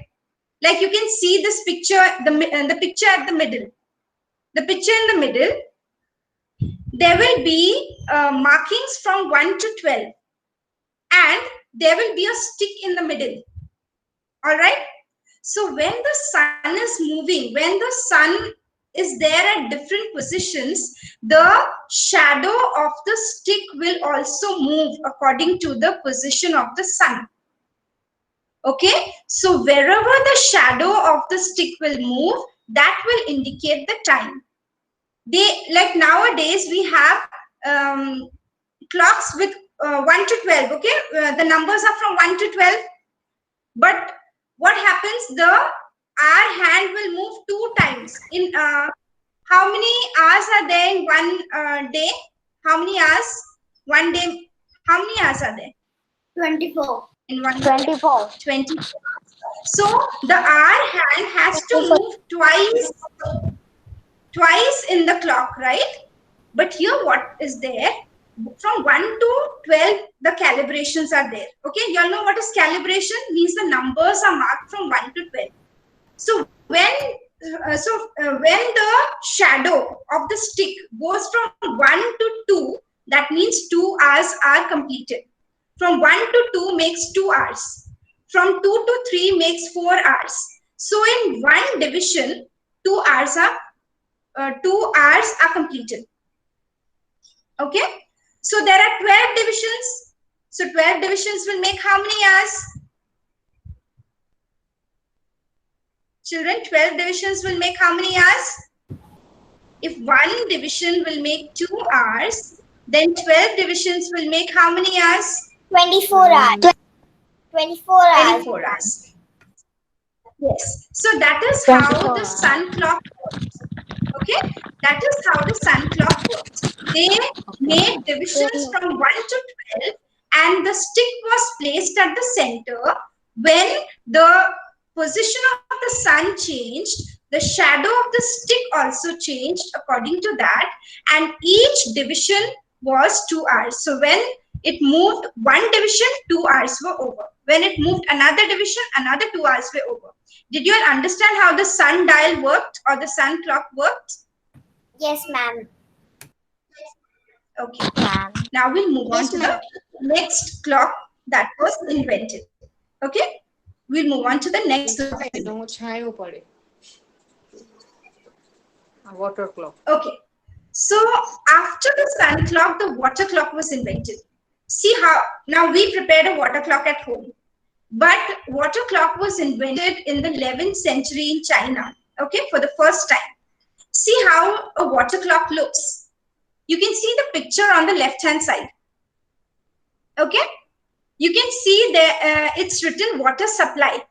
Like you can see this picture, the picture at the middle. The picture in the middle, there will be markings from 1 to 12, and there will be a stick in the middle. All right. So when the sun is moving, when the sun is there at different positions, the shadow of the stick will also move according to the position of the sun. Okay, so wherever the shadow of the stick will move, that will indicate the time. They, like nowadays we have clocks with 1 to 12. Okay, the numbers are from 1 to 12, but what happens, the hour hand will move 2 times in how many hours are there in one day? How many hours? One day, how many hours are there? 24. In one 24. 24. So the hour hand has to move twice in the clock, right? But here what is there? From 1 to 12, the calibrations are there. Okay, you all know what is calibration? Means the numbers are marked from 1 to 12. So when the shadow of the stick goes from 1 to 2, that means 2 hours are completed. From 1 to 2 makes 2 hours. From 2 to 3 makes 4 hours. So in one division, 2 hours are completed. Okay. So there are 12 divisions. So 12 divisions will make how many hours? Children, 12 divisions will make how many hours? If one division will make 2 hours, then 12 divisions will make how many hours? 24 hours. 24 hours. 24 hours. Yes. So that is how the sun clock works. Okay. That is how the sun clock works. They made divisions from 1 to 12 and the stick was placed at the center. When the position of the sun changed, the shadow of the stick also changed according to that, and each division was 2 hours. So when it moved one division, 2 hours were over. When it moved another division, another 2 hours were over. Did you all understand how the sundial worked or the sun clock worked? Yes, ma'am. Okay. Now we'll move on to the next clock that was invented. Okay. We'll move on to the next clock. Water clock. Okay. So after the sun clock, the water clock was invented. See how, now we prepared a water clock at home. But water clock was invented in the 11th century in China. Okay, for the first time. See how a water clock looks. You can see the picture on the left-hand side. Okay, you can see there it's written water supply.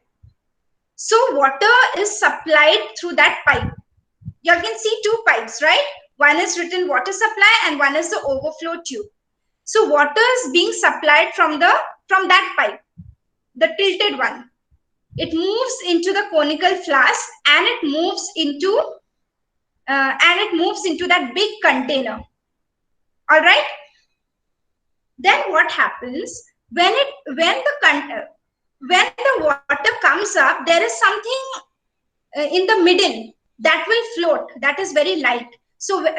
So water is supplied through that pipe. You can see two pipes, right? One is written water supply and one is the overflow tube. So water is being supplied from that pipe, the tilted one. It moves into the conical flask and it moves into that big container. All right. Then what happens when the water comes up? There is something in the middle that will float. That is very light. So as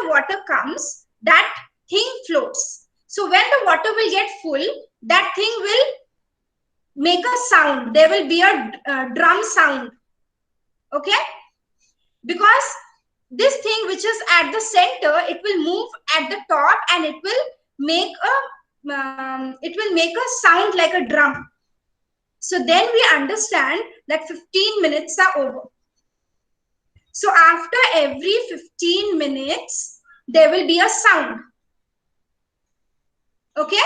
the water comes, that thing floats. So when the water will get full, that thing will make a sound. There will be a drum sound. Okay, because this thing which is at the center, it will move at the top and it will make a sound like a drum. So then we understand that 15 minutes are over. So after every 15 minutes, there will be a sound. Okay,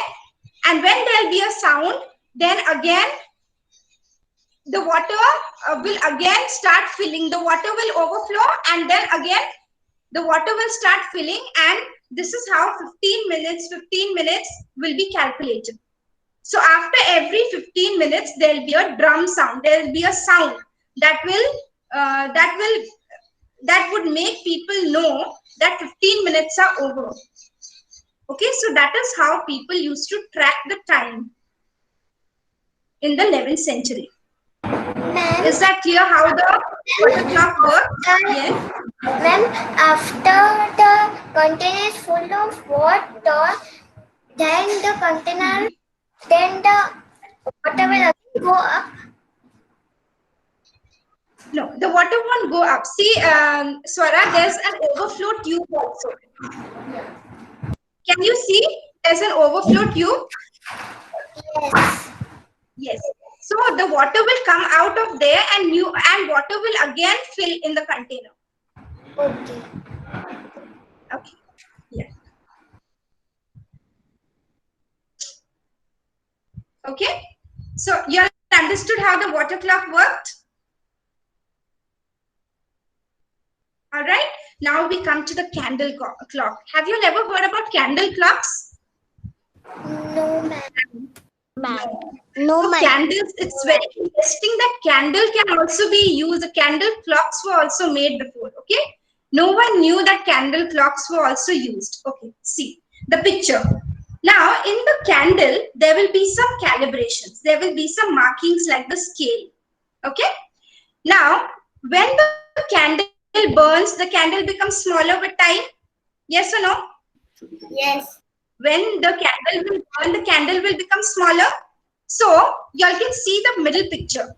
and when there will be a sound, then again the water will again start filling. The water will overflow and then again the water will start filling, and this is how 15 minutes will be calculated. So after every 15 minutes, there will be a drum sound. There will be a sound that would make people know that 15 minutes are over. Okay, so that is how people used to track the time in the 11th century. Is that clear how the water clock works? Yes. Ma'am, after the container is full of water, then the water will again go up. No, the water won't go up. See, Swara, there's an overflow tube also. Can you see? There's an overflow tube. Yes. Yes. So the water will come out of there, and water will again fill in the container. Okay. Okay. Yeah. Okay. So you understood how the water clock worked? All right. Now we come to the candle clock. Have you ever heard about candle clocks? No, ma'am. So candles, it's very interesting that candle can also be used. The candle clocks were also made before. Okay. No one knew that candle clocks were also used. Okay, see the picture. Now, in the candle, there will be some calibrations. There will be some markings like the scale. Okay. Now, when the candle burns, the candle becomes smaller with time. Yes or no? Yes. When the candle will burn, the candle will become smaller. So, you all can see the middle picture.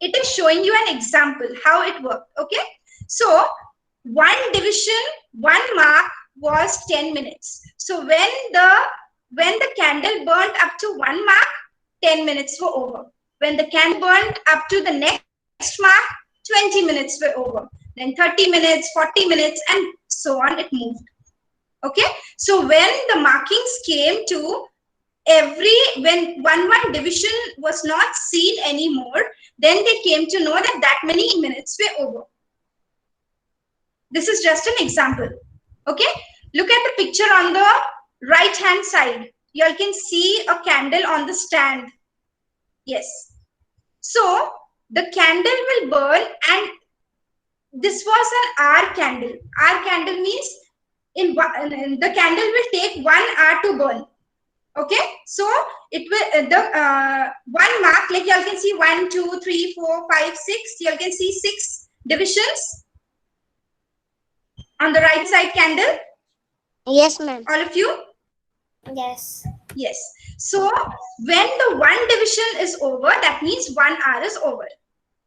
It is showing you an example how it worked. Okay. So, one division, one mark was 10 minutes. So when the candle burnt up to one mark, 10 minutes were over. When the candle burnt up to the next mark, 20 minutes were over. Then 30 minutes, 40 minutes, and so on it moved. Okay. So when the markings came to when one division was not seen anymore, then they came to know that many minutes were over. This is just an example. Okay, look at the picture on the right hand side. You all can see a candle on the stand. Yes. So the candle will burn, and this was an hour candle. Hour candle means the candle will take 1 hour to burn. Okay, so it will one mark, like you all can see 1, 2, 3, 4, 5, 6. You all can see 6 divisions on the right side candle. Yes, ma'am. All of you? Yes. Yes. So when the one division is over, that means 1 hour is over.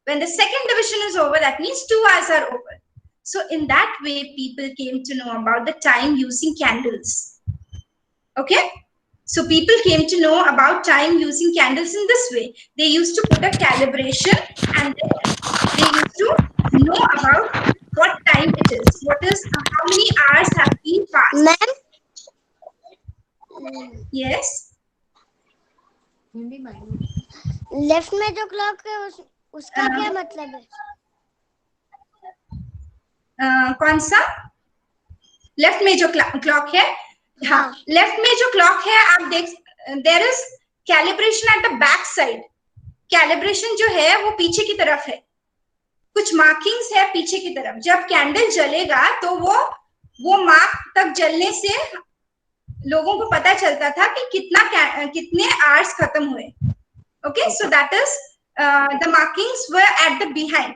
When the second division is over, that means 2 hours are over. So in that way, people came to know about the time using candles. Okay? So people came to know about time using candles in this way. They used to put a calibration, and then they used to know about what time it is. What is how many hours have been passed. Ma'am? Yes. Left में जो clock है उसका क्या मतलब है? कौन सा? Left में जो क्लॉक है, हाँ, लेफ्ट में जो क्लॉक है आप देख, there is calibration at the back side. Calibration जो है वो पीछे की तरफ है, कुछ मार्किंग्स है पीछे की तरफ. जब कैंडल जलेगा तो वो मार्क तक जलने से लोगों को पता चलता था कि कितने आवर्स खत्म हुए. Okay, so that is the markings were at the behind.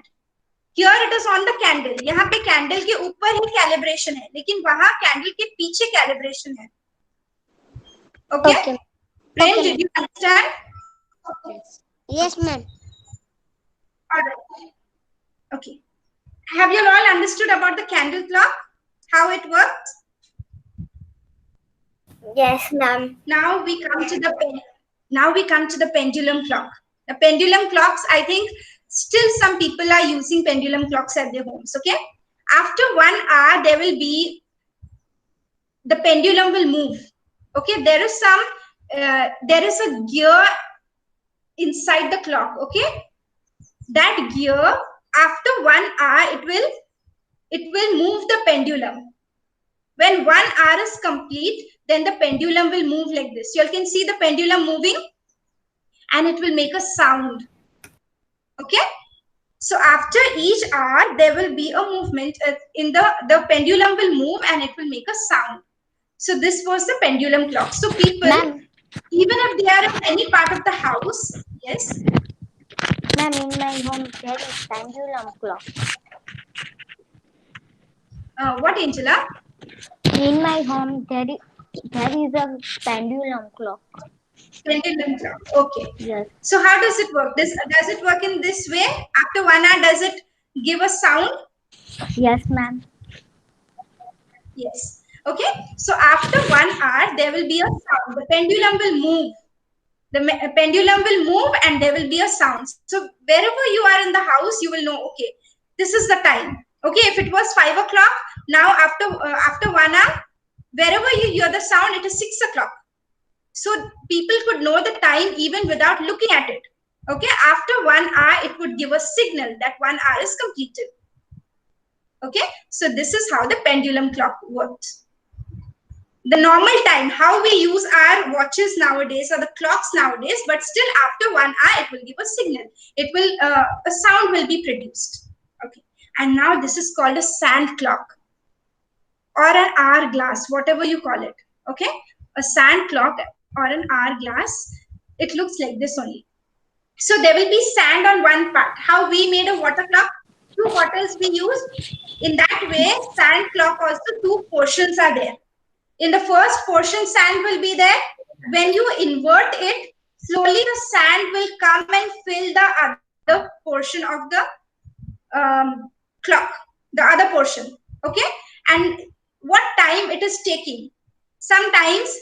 Here it is on the candle. यहाँ पे कैंडल के ऊपर ही कैलिब्रेशन है, लेकिन वहां कैंडल के पीछे कैलिब्रेशन है. Okay, Prem, did you understand? Yes, ma'am. All right. Okay. Have you all understood about the candle clock? How it works? Yes, ma'am. Now we come to the pendulum clock. The pendulum clocks, I think still some people are using pendulum clocks at their homes. Okay. After 1 hour, the pendulum will move. Okay. There is a gear inside the clock. Okay. That gear, after 1 hour, it will move the pendulum. When 1 hour is complete, then the pendulum will move like this. You all can see the pendulum moving, and it will make a sound. Okay. So after each hour, there will be a movement in the pendulum will move, and it will make a sound. So this was the pendulum clock. So people, even if they are in any part of the house, yes. Ma'am, in my home there is pendulum clock. What, Angela? In my home there is a pendulum clock. Pendulum clock. Okay. Yes. So how does it work? Does it work in this way? After 1 hour, does it give a sound? Yes, ma'am. Yes. Okay. So after 1 hour, there will be a sound. The pendulum will move. The pendulum will move, and there will be a sound. So wherever you are in the house, you will know, okay, this is the time. Okay. If it was 5 o'clock, now after 1 hour, wherever you hear the sound, it is 6 o'clock. So people could know the time even without looking at it. Okay. After 1 hour, it would give a signal that 1 hour is completed. Okay. So this is how the pendulum clock works. The normal time, how we use our watches nowadays or the clocks nowadays, but still after 1 hour, it will give a signal. It will, a sound will be produced. Okay. And now this is called a sand clock or an hourglass, whatever you call it. Okay, a sand clock or an hourglass, it looks like this only. So there will be sand on one part. How we made a water clock? 2 bottles we use. In that way, sand clock also 2 portions are there. In the first portion, sand will be there. When you invert it, slowly the sand will come and fill the other portion of the clock, the other portion. Okay, and what time it is taking? Sometimes,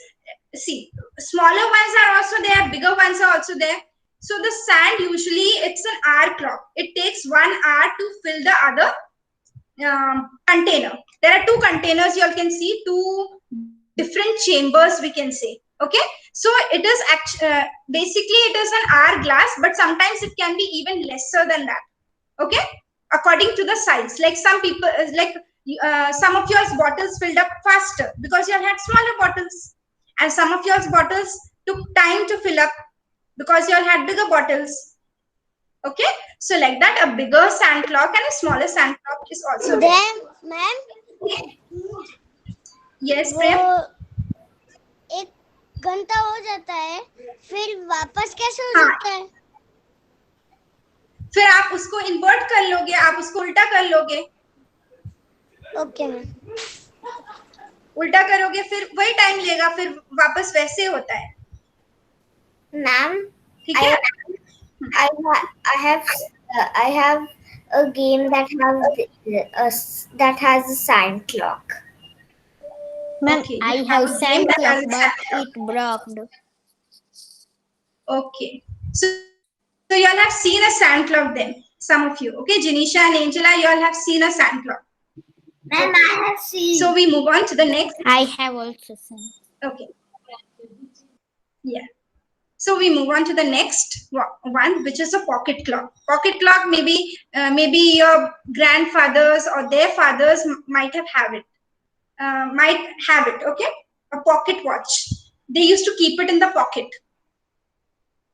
see, smaller ones are also there, bigger ones are also there. So the sand usually it's an hour clock. It takes 1 hour to fill the other container. There are 2 containers. You all can see 2 different chambers, we can say. Okay, so it is basically it is an hourglass, but sometimes it can be even lesser than that. Okay, according to the size. Like some people, some of your bottles filled up faster because you had smaller bottles, and some of your bottles took time to fill up because you all had bigger bottles. Okay, so like that, a bigger sand clock and a smaller sand clock is also there. Then, ma'am, Yes, Prem. वो 1 घंटा हो जाता है, फिर वापस कैसे हो जाता है? फिर आप उसको इन्वर्ट कर लोगे, आप उसको उल्टा कर लोगे. Okay ma'am. उल्टा करोगे फिर वही टाइम लेगा, फिर वापस वैसे होता है. मैम, ठीक है. I have a game that has a sand clock. Ma'am, Okay, I you have a game sand that clock, has a but sand it broke. Okay, so you all have seen a sand clock then, some of you. Okay, Janisha and Angela, you all have seen a sand clock. Ma'am, I have seen. So we move on to the next. I have also seen. Okay. Yeah. So we move on to the next one, which is a pocket clock. Pocket clock, maybe your grandfathers or their fathers might have it. Okay, a pocket watch. They used to keep it in the pocket.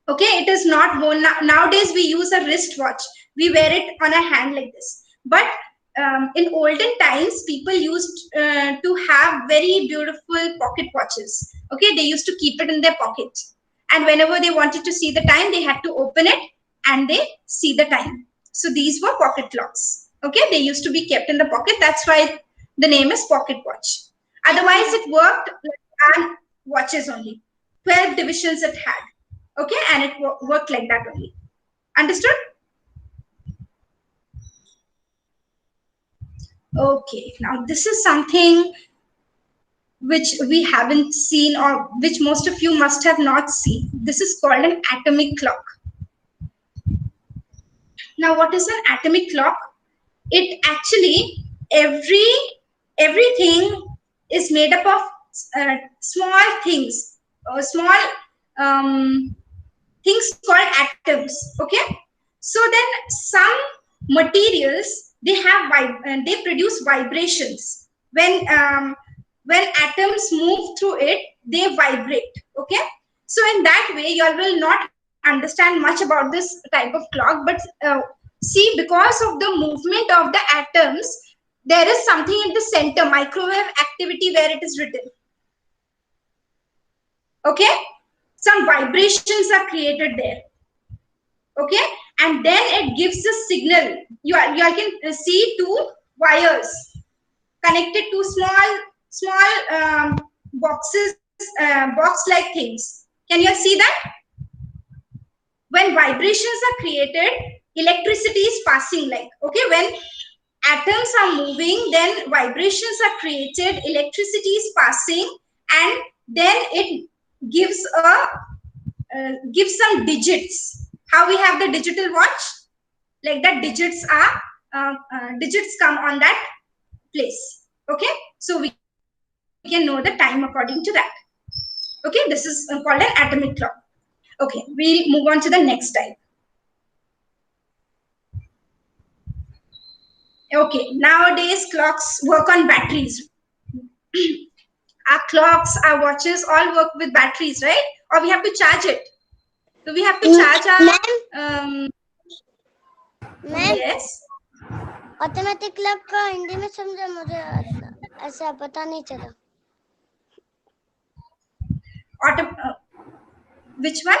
Okay, it is not worn nowadays. We use a wristwatch. We wear it on a hand like this. But in olden times, people used to have very beautiful pocket watches. Okay, they used to keep it in their pocket, and whenever they wanted to see the time, they had to open it and they see the time. So these were pocket clocks. Okay, they used to be kept in the pocket. That's why the name is pocket watch. Otherwise, it worked like watches only. 12 divisions it had. Okay, and it worked like that only. Understood? Okay, now this is something which we haven't seen, or which most of you must have not seen. This is called an atomic clock. Now, what is an atomic clock? It actually, everything is made up of small things, small things called atoms. Okay, so then some materials, they produce vibrations. When atoms move through it, they vibrate. Okay, so in that way, you all will not understand much about this type of clock, but see, because of the movement of the atoms, there is something in the center, microwave activity, where it is written. Okay, some vibrations are created there. Okay, and then it gives a signal. You can see 2 wires connected to small boxes, box-like things. Can you see that? When vibrations are created, electricity is passing, like, okay, when atoms are moving, then vibrations are created, electricity is passing, and then it gives some digits. How we have the digital watch, like that, digits come on that place. Okay, so we can know the time according to that. Okay, this is called an atomic clock. Okay, we'll move on to the next type. Okay, nowadays clocks work on batteries. Our clocks, our watches all work with batteries, right? Or we have to charge it. So we have to charge our Ma'am? yes. Automatic clock का हिंदी में समझा, मुझे ऐसा पता नहीं चला. Which one?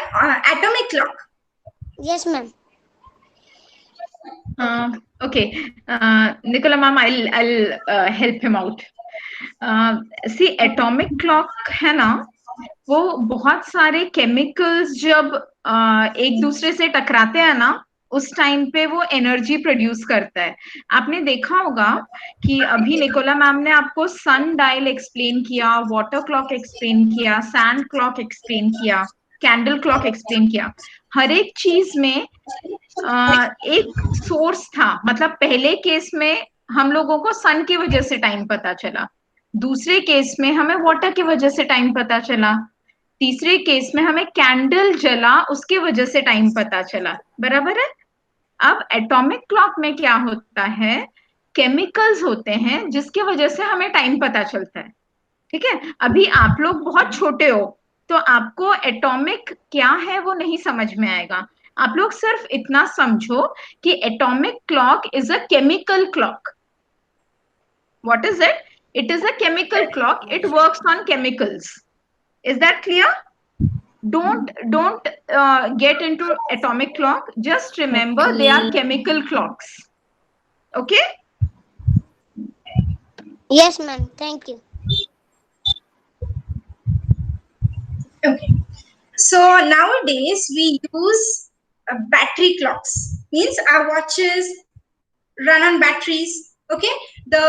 Atomic clock. Yes, ma'am. Okay, Nicola ma'am, I'll help him out. See, atomic clock है ना, वो बहुत सारे केमिकल्स जब एक दूसरे से टकराते हैं ना, उस टाइम पे वो एनर्जी प्रोड्यूस करता है. आपने देखा होगा कि अभी निकोला मैम ने आपको सन डायल एक्सप्लेन किया, वाटर क्लॉक एक्सप्लेन किया, सैंड क्लॉक एक्सप्लेन किया, कैंडल क्लॉक एक्सप्लेन किया. हर एक चीज में एक सोर्स था. मतलब पहले केस में हम लोगों को सन की वजह से टाइम पता चला, दूसरे केस में हमें वाटर की वजह से टाइम पता चला, तीसरे केस में हमें कैंडल जला उसके वजह से टाइम पता चला. बराबर है. अब एटॉमिक क्लॉक में क्या होता है, केमिकल्स होते हैं जिसकी वजह से हमें टाइम पता चलता है. ठीक है. अभी आप लोग बहुत छोटे हो तो आपको एटॉमिक क्या है वो नहीं समझ में आएगा. आप लोग सिर्फ इतना समझो कि atomic clock is a chemical clock. What is it? It is a chemical clock. It works on chemicals. Is that clear? Don't get into atomic clock. Just remember they are chemical clocks. Okay? Yes, ma'am. Thank you. Okay. So nowadays we use battery clocks. Means our watches run on batteries. Okay. The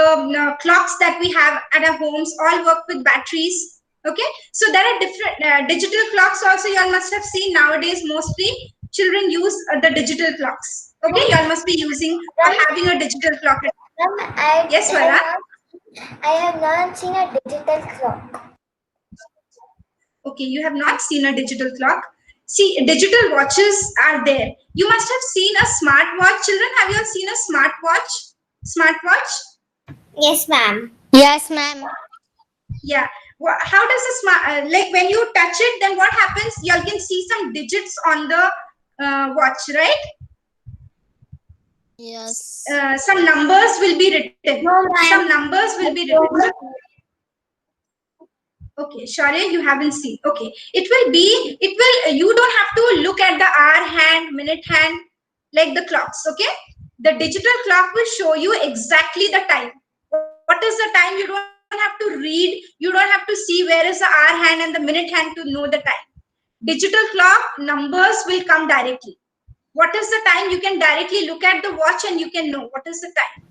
clocks that we have at our homes all work with batteries. Okay. So there are different digital clocks also. You all must have seen nowadays mostly children use the digital clocks. Okay. You all must be using or having a digital clock. Ma'am, Yes, Swara? I have not seen a digital clock. Okay, you have not seen a digital clock. See, digital watches are there. You must have seen a smartwatch. Children, have you all seen a smartwatch? Smartwatch? Yes, ma'am. Yes, ma'am. Yeah. How does the smart, like when you touch it, then what happens? You all can see some digits on the watch, right? Yes. Some numbers will be written. No, ma'am. Some numbers will be written. Okay, Shaurya, you haven't seen. Okay, you don't have to look at the hour hand, minute hand, like the clocks, okay? The digital clock will show you exactly the time. What is the time? You don't have to read. You don't have to see where is the hour hand and the minute hand to know the time. Digital clock numbers will come directly. What is the time? You can directly look at the watch and you can know what is the time.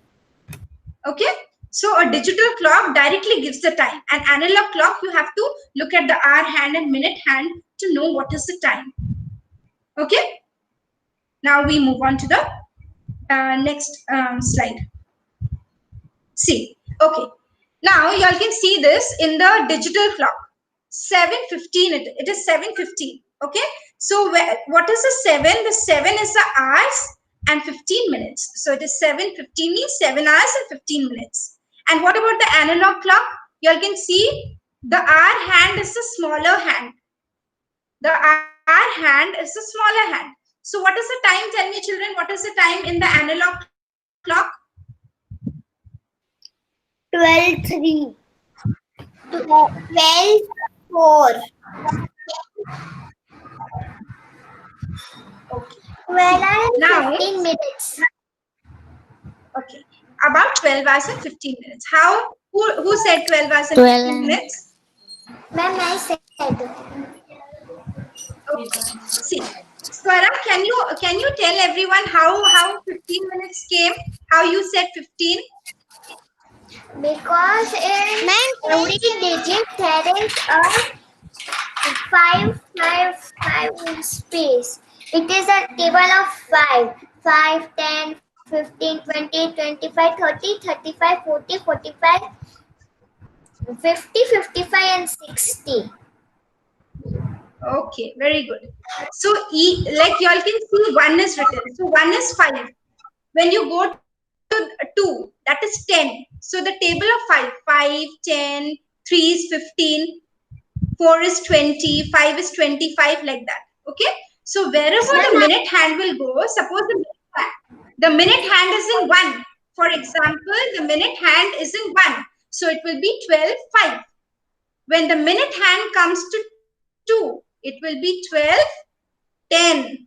Okay? So a digital clock directly gives the time. An analog clock, you have to look at the hour hand and minute hand to know what is the time. Okay. Now we move on to the next slide. See. Okay. Now you all can see this in the digital clock. 7:15. It is 7:15. Okay. So what is the 7? The 7 is the hours and 15 minutes. So it is 7:15 means 7 hours and 15 minutes. And what about the analog clock? You all can see the hour hand is the smaller hand. The hour hand is the smaller hand. So what is the time? Tell me, children, what is the time in the analog clock? 12:03. 12:04. Okay. 12 hours and Now, 15 minutes. Okay. About 12 hours and 15 minutes. How? Who said 12 hours and 12 15 minutes? Ma'am, I said. Okay. See, Swara, can you tell everyone how 15 minutes came? How you said 15? Because in every digit there is a 5 in space. It is a table of 5. 5, 10, 15, 20, 25, 30, 35, 40, 45, 50, 55 and 60. Okay, very good. So, like you all can see, 1 is written. So, 1 is 5. When you go to 2, that is 10. So, the table of 5, 5, 10, 3 is 15, 4 is 20, 5 is 25, like that. Okay. So, wherever the minute hand will go, suppose the minute hand is in 1. For example, the minute hand is in 1. So it will be 12, 5. When the minute hand comes to 2, it will be 12, 10.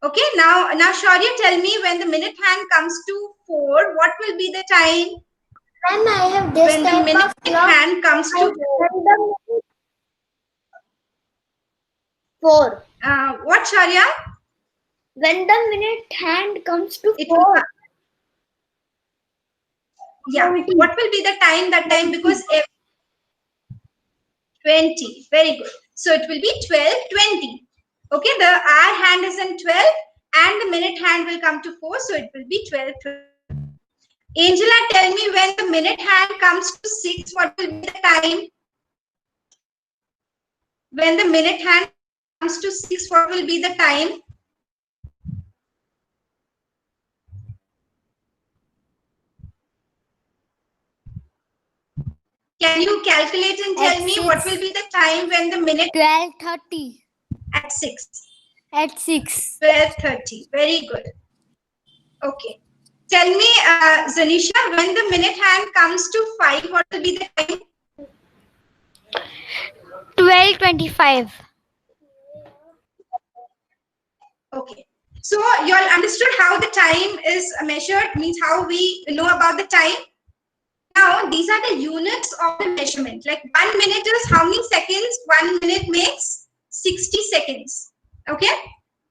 Okay, now Shaurya, tell me, when the minute hand comes to 4, what will be the time? Ma'am, I have this When the type minute of clock. hand comes to 4. what, Shaurya? When the minute hand comes to It will 4. come. Yeah, what will be the time that time? Because 20. Very good. So it will be 12, 20. Okay, the hour hand is in 12 and the minute hand will come to 4. So it will be 12, 12. Angela, tell me, when the minute hand comes to 6, what will be the time? When the minute hand comes to 6, what will be the time? Can you calculate and tell At me 6. what will be the time when the minute 12:30. at 6? At 6. 12:30. Very good. Okay. Tell me, Zanisha, when the minute hand comes to 5, what will be the time? 12:25. Okay. So you all understood how the time is measured, means how we know about the time. Now, these are the units of the measurement. Like 1 minute is how many seconds? 1 minute makes 60 seconds. Okay.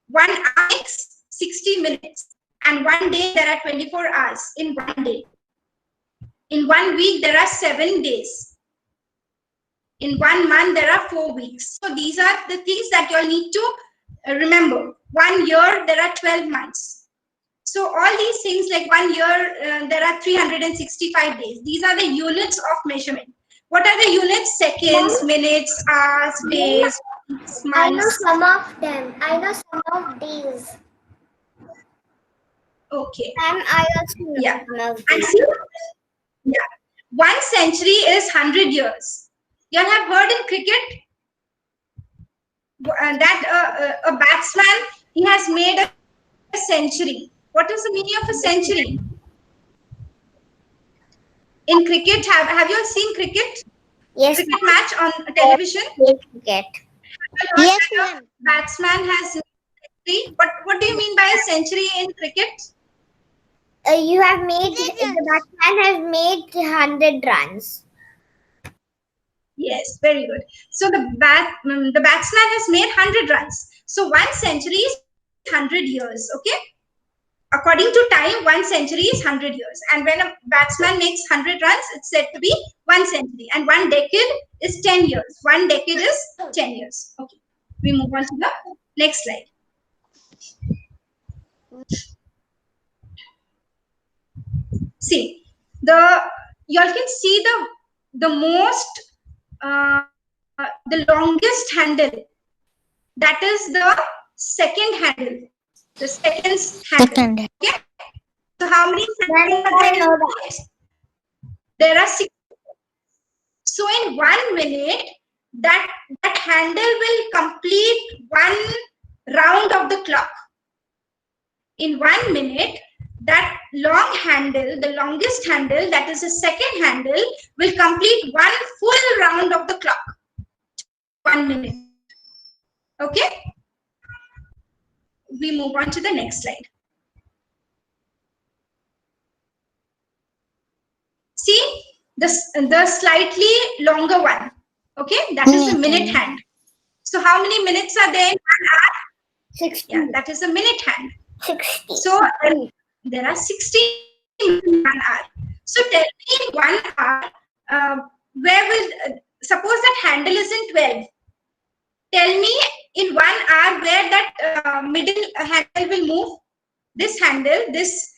1 hour makes 60 minutes. And 1 day, there are 24 hours in 1 day. In 1 week, there are 7 days. In 1 month, there are 4 weeks. So these are the things that you all need to remember. 1 year, there are 12 months. So all these things, like 1 year, there are 365 days. These are the units of measurement. What are the units? Seconds, minutes, hours, days, weeks, I know months. some of them. I know some of these. Okay. And I also know Yeah. some of And these. see, yeah, 1 century is 100 years. You all have heard in cricket that a batsman, he has made a century. What is the meaning of a century? In cricket, have you all seen cricket? Yes, Cricket match on television? Cricket. Yes, batsman has century. What do you mean by a century in cricket? You have made, the batsman has made 100 runs. Yes, very good. So the batsman has made 100 runs. So 1 century is 100 years. Okay. According to time, 1 century is 100 years. And when a batsman makes 100 runs, it's said to be 1 century. And 1 decade is 10 years. 1 decade is 10 years. Okay. We move on to the next slide. See, you all can see the longest handle. That is the second handle. The second handle. Okay. So how many seconds are there in a minute? There are 6. So in 1 minute, that handle will complete 1 round of the clock. In 1 minute, that long handle, the longest handle, that is the second handle, will complete 1 full round of the clock. 1 minute. Okay. We move on to the next slide. See, the slightly longer one. Okay, that is the minute hand. So how many minutes are there in 1 hour? 60. Yeah, that is a minute hand. 60. So there are 60 minutes in 1 hour. So tell me, in 1 hour, where will, suppose that handle is in 12. Tell me in 1 hour where that middle handle will move. This handle, this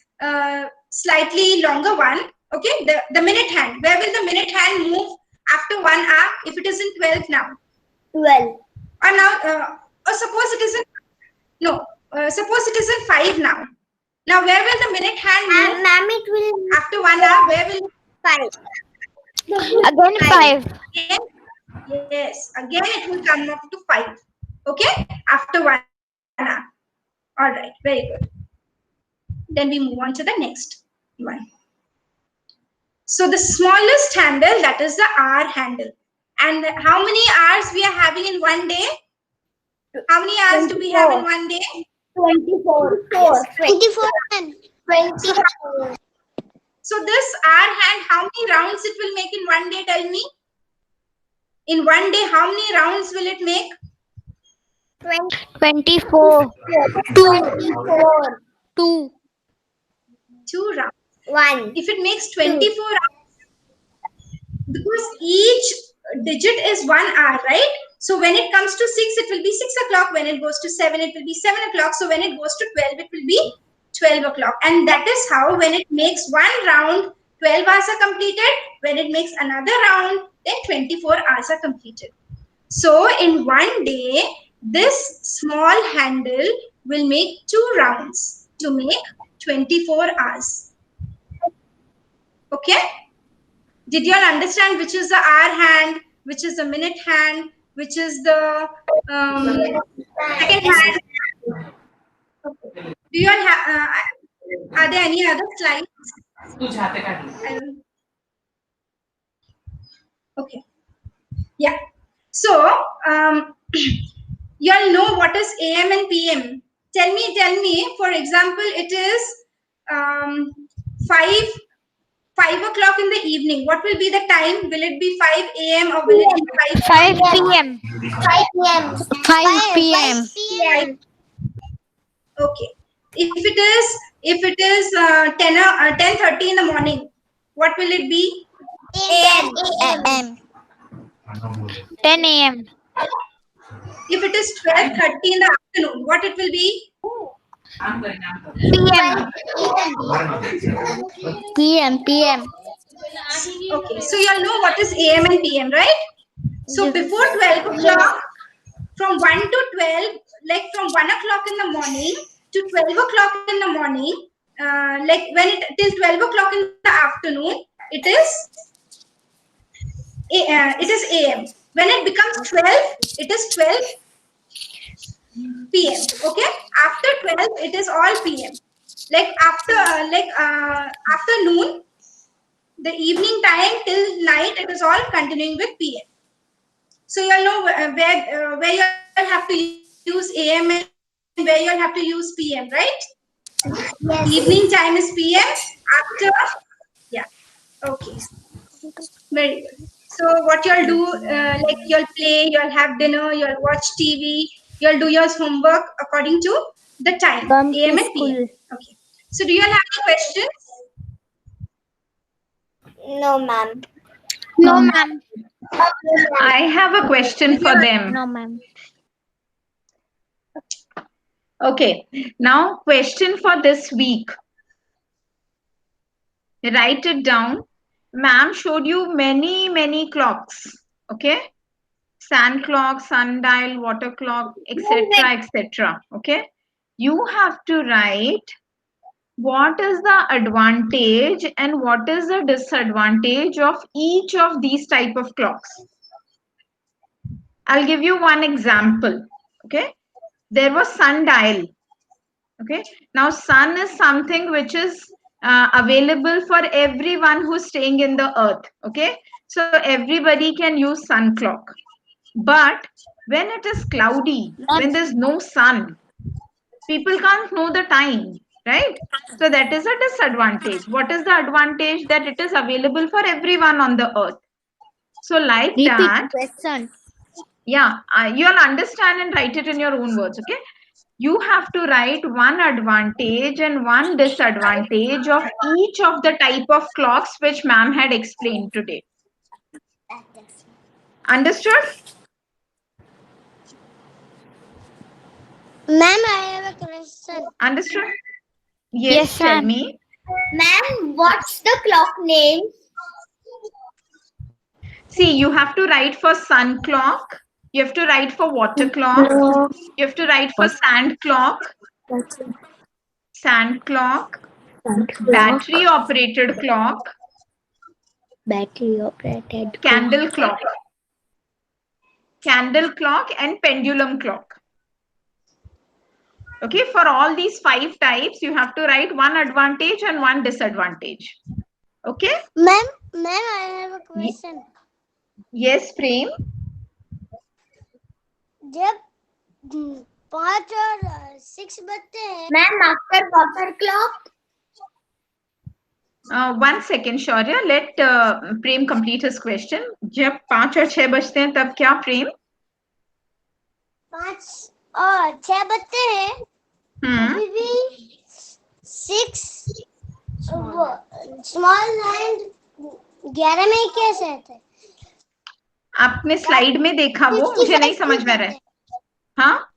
slightly longer one, okay, the minute hand. Where will the minute hand move after 1 hour if it is in 12 now? 12. Or now, or suppose it is in, no, suppose it is in 5 now. Now, where will the minute hand move Ma'am, it will after 1 hour? Where will 5. Again 5. again? Yes, again it will come up to 5. Okay, after 1 hour. All right, very good. Then we move on to the next one. So the smallest handle, that is the hour handle. And how many hours we are having in one day? How many hours do we have in one day? 24. Yes. 24 and 24. So this hour hand, how many rounds it will make in one day? Tell me. In one day, how many rounds will it make? 24. 24. 2. 2 rounds. 1. If it makes 24 rounds, because each digit is 1 hour, right? So when it comes to 6, it will be 6 o'clock. When it goes to 7, it will be 7 o'clock. So when it goes to 12, it will be 12 o'clock. And that is how when it makes one round, 12 hours are completed. When it makes another round, then 24 hours are completed. So in one day, this small handle will make 2 rounds to make 24 hours. Okay? Did you all understand which is the hour hand, which is the minute hand, which is the second hand? Do you all have, are there any other slides? Okay. Yeah. So, you all know what is AM and PM. Tell me, for example, it is 5 o'clock in the evening. What will be the time? Will it be 5 a.m. or will it be 5 p.m. 5 p.m. 5 p.m. 5? Okay. If it is 10:30 in the morning, what will it be? AM. 10 a.m. If it is 12:30 in the afternoon, what it will be? p.m. PM. Okay. So you all know what is AM and PM, right? So before 12 o'clock, from 1 to 12, like from 1 o'clock in the morning to 12 o'clock in the morning, like when it till 12 o'clock in the afternoon, it is AM. When it becomes 12, it is 12 PM. Okay, after 12, it is all PM. Like after noon, the evening time till night, it is all continuing with PM. So you'll know where you have to use AM and where you'll have to use PM, right? Yes. Evening time is PM. After, yeah, okay, very good. So what you'll do, like you'll play, you'll have dinner, you'll watch TV, you'll do your homework according to the time, Come to AM and school. PM. Okay. So do you all have any questions? No, ma'am. No, ma'am. I have a question for them. No, ma'am. Okay, now question for this week. Write it down. Ma'am showed you many clocks. Okay, sand clock, sundial, water clock, etc. Okay, you have to write what is the advantage and what is the disadvantage of each of these type of clocks. I'll give you one example. Okay, there was sundial. Okay, now sun is something which is available for everyone who's staying in the earth. Okay, so everybody can use sun clock. But when it is cloudy, when there's no sun, people can't know the time, right? So that is a disadvantage. What is the advantage? That it is available for everyone on the earth. So like that, question. yeah, you'll understand and write it in your own words. Okay, you have to write one advantage and one disadvantage of each of the type of clocks which ma'am had explained today. Understood? Ma'am, I have a question. Understood? Yes, tell ma'am. me. Ma'am, what's the clock name? See, you have to write for sun clock. You have to write for water clock. You have to write for sand clock, battery operated clock, Battery operated. candle clock and pendulum clock. Okay, for all these 5 types, you have to write one advantage and one disadvantage. Okay? Ma'am, Ma'am, I have a question. Yes, Prem. जब 5 और 6 बजते हैं ma'am after water clock 1 second, Shaurya. Let Prem complete his question. जब 5 और 6 बजते हैं तब क्या, प्रेम? 5 और 6 बजते हैं अभी भी 6 स्मॉल हैंड 11 में ही कैसे थे? आपने स्लाइड में देखा, वो मुझे नहीं समझ में रहा है. हाँ,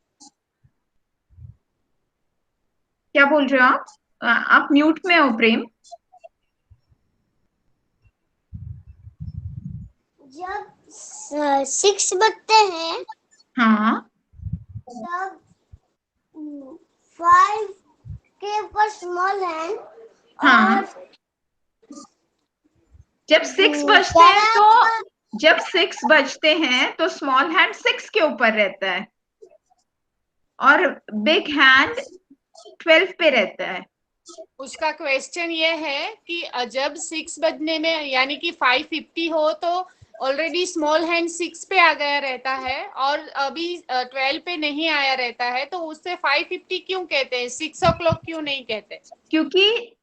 क्या बोल रहे हो आप? आप म्यूट में हो, प्रेम. जब 6 बजते हैं हाँ, तब 5 के ऊपर स्मॉल हैंड हाँ. और जब 6 बजते हैं तो जब 6 बजते हैं तो स्मॉल हैंड 6 के ऊपर रहता है और बिग हैंड 12 पे रहता है. उसका क्वेश्चन ये है कि जब 6 बजने में यानी कि 5:50 हो तो ऑलरेडी स्मॉल हैंड 6 पे आ गया रहता है और अभी 12 पे नहीं आया रहता है, तो उससे 5:50 क्यों कहते हैं, 6 o'clock क्यों नहीं कहते? क्योंकि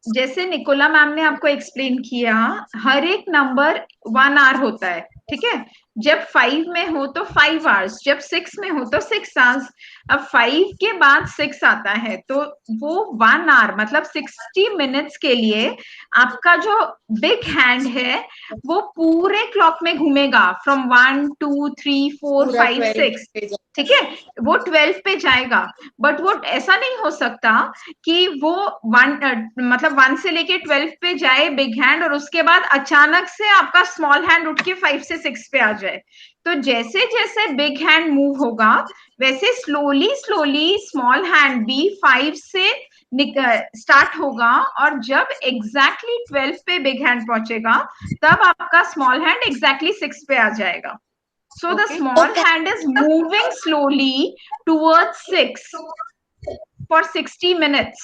जैसे निकोला मैम ने आपको एक्सप्लेन किया, हर एक नंबर 1 आवर होता है, ठीक है. जब 5 में हो तो 5 आवर्स, जब 6 में हो तो 6 आवर्स. अब 5 के बाद 6 आता है तो वो 1 आवर मतलब 60 मिनट्स के लिए आपका जो बिग हैंड है वो पूरे क्लॉक में घूमेगा, फ्रॉम 1 2 3 4 5 6, ठीक है. वो 12 पे जाएगा. बट वो ऐसा नहीं हो सकता कि वो 1 मतलब 1 से लेके 12 पे जाए बिग हैंड और उसके बाद अचानक से आपका स्मॉल हैंड उठ के 5 से 6 पे आ जाए. तो जैसे जैसे बिग हैंड मूव होगा वैसे स्लोली स्लोली स्मॉल हैंड भी 5 से स्टार्ट होगा और जब एग्जैक्टली 12 पे बिग हैंड पहुंचेगा तब आपका स्मॉल हैंड एग्जैक्टली 6 पे आ जाएगा. So the small hand is moving slowly towards 6 for 60 minutes.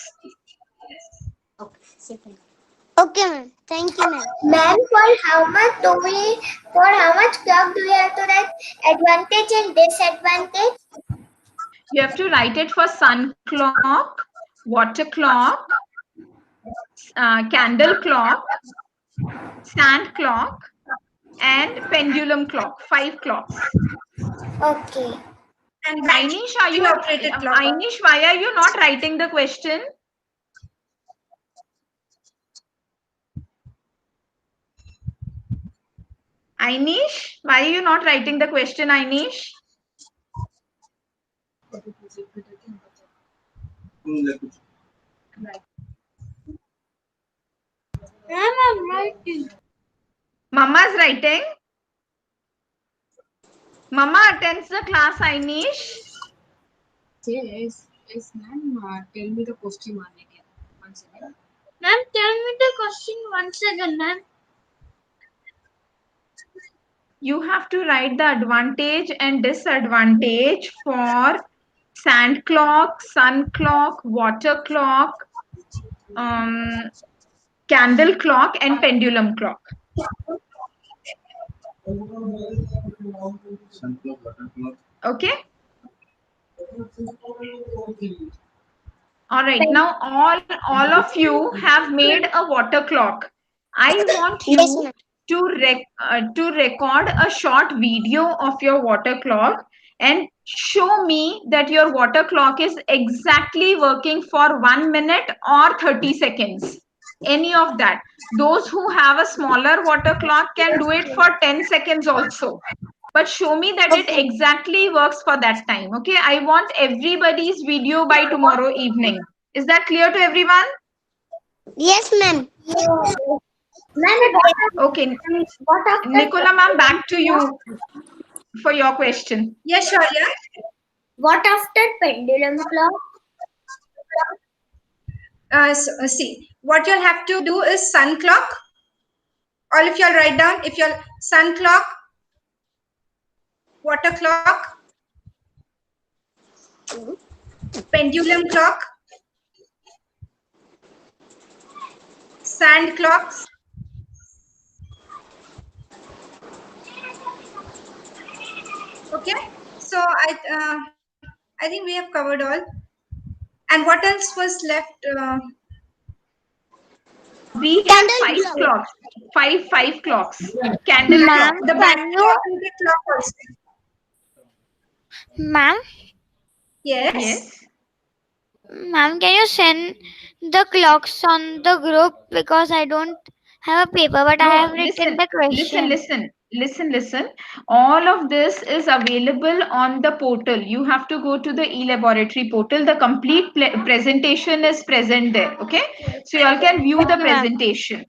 Okay, ma'am. Thank you, ma'am. Ma'am, for how much clock do we have to write advantage and disadvantage? You have to write it for sun clock, water clock, candle clock, sand clock, and pendulum clock. 5 clocks. Okay. And Ainish, operated clock. Ainish, why are you not writing the question? Ainish, why are you not writing the question, Ainish? I'm writing. Mama's writing. Mama attends the class, Ainish. Yes, ma'am. Tell me the question once again. Ma'am, tell me the question once again, ma'am. You have to write the advantage and disadvantage for sand clock, sun clock, water clock, candle clock, and pendulum clock. Okay. All right. Now all of you have made a water clock. I want you to record a short video of your water clock and show me that your water clock is exactly working for 1 minute or 30 seconds. Any of that. Those who have a smaller water clock can do it for 10 seconds also. But show me that it exactly works for that time. Okay, I want everybody's video by tomorrow evening. Is that clear to everyone? Yes, ma'am. Okay, Nicola ma'am, back to you for your question. Yes, Shaurya. What after pendulum clock? See, what you'll have to do is sun clock. All of y'all write down if your sun clock, water clock, pendulum clock, sand clock, Okay, so I think we have covered all. And what else was left? We have 5 clocks. Five clocks. Candle Ma'am, clock. The battery can you, and the clock also. ma'am, Yes. Yes. ma'am, can you send the clocks on the group because I don't have a paper, but I No, have written the question. listen. All of this is available on the portal. You have to go to the e-laboratory portal. The complete presentation is present there. Okay. So you all can view the Okay, ma'am. presentation.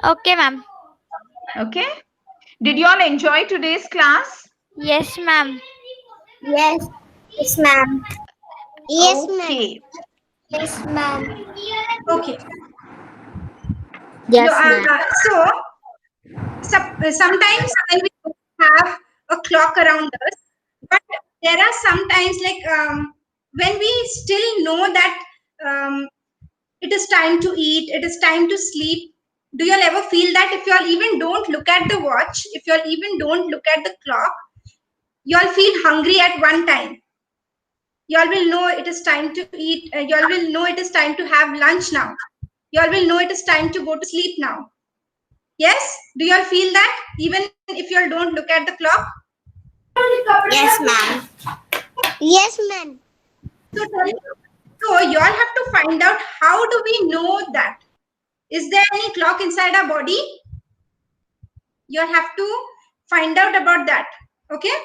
Okay, ma'am. Okay. Did you all enjoy today's class? Yes, ma'am. Yes. Yes, ma'am. Yes, ma'am. Okay. Yes, ma'am. Okay. Yes, ma'am. So sometimes when we don't have a clock around us, but there are sometimes like when we still know that it is time to eat, it is time to sleep. Do you all ever feel that if you all even don't look at the watch, if you all even don't look at the clock, you all feel hungry at one time? You all will know it is time to eat. You all will know it is time to have lunch now. You all will know it is time to go to sleep now. Yes? Do you all feel that even if you all don't look at the clock? Yes, ma'am. Yes, ma'am. So, so you all have to find out how do we know that? Is there any clock inside our body? You all have to find out about that. Okay?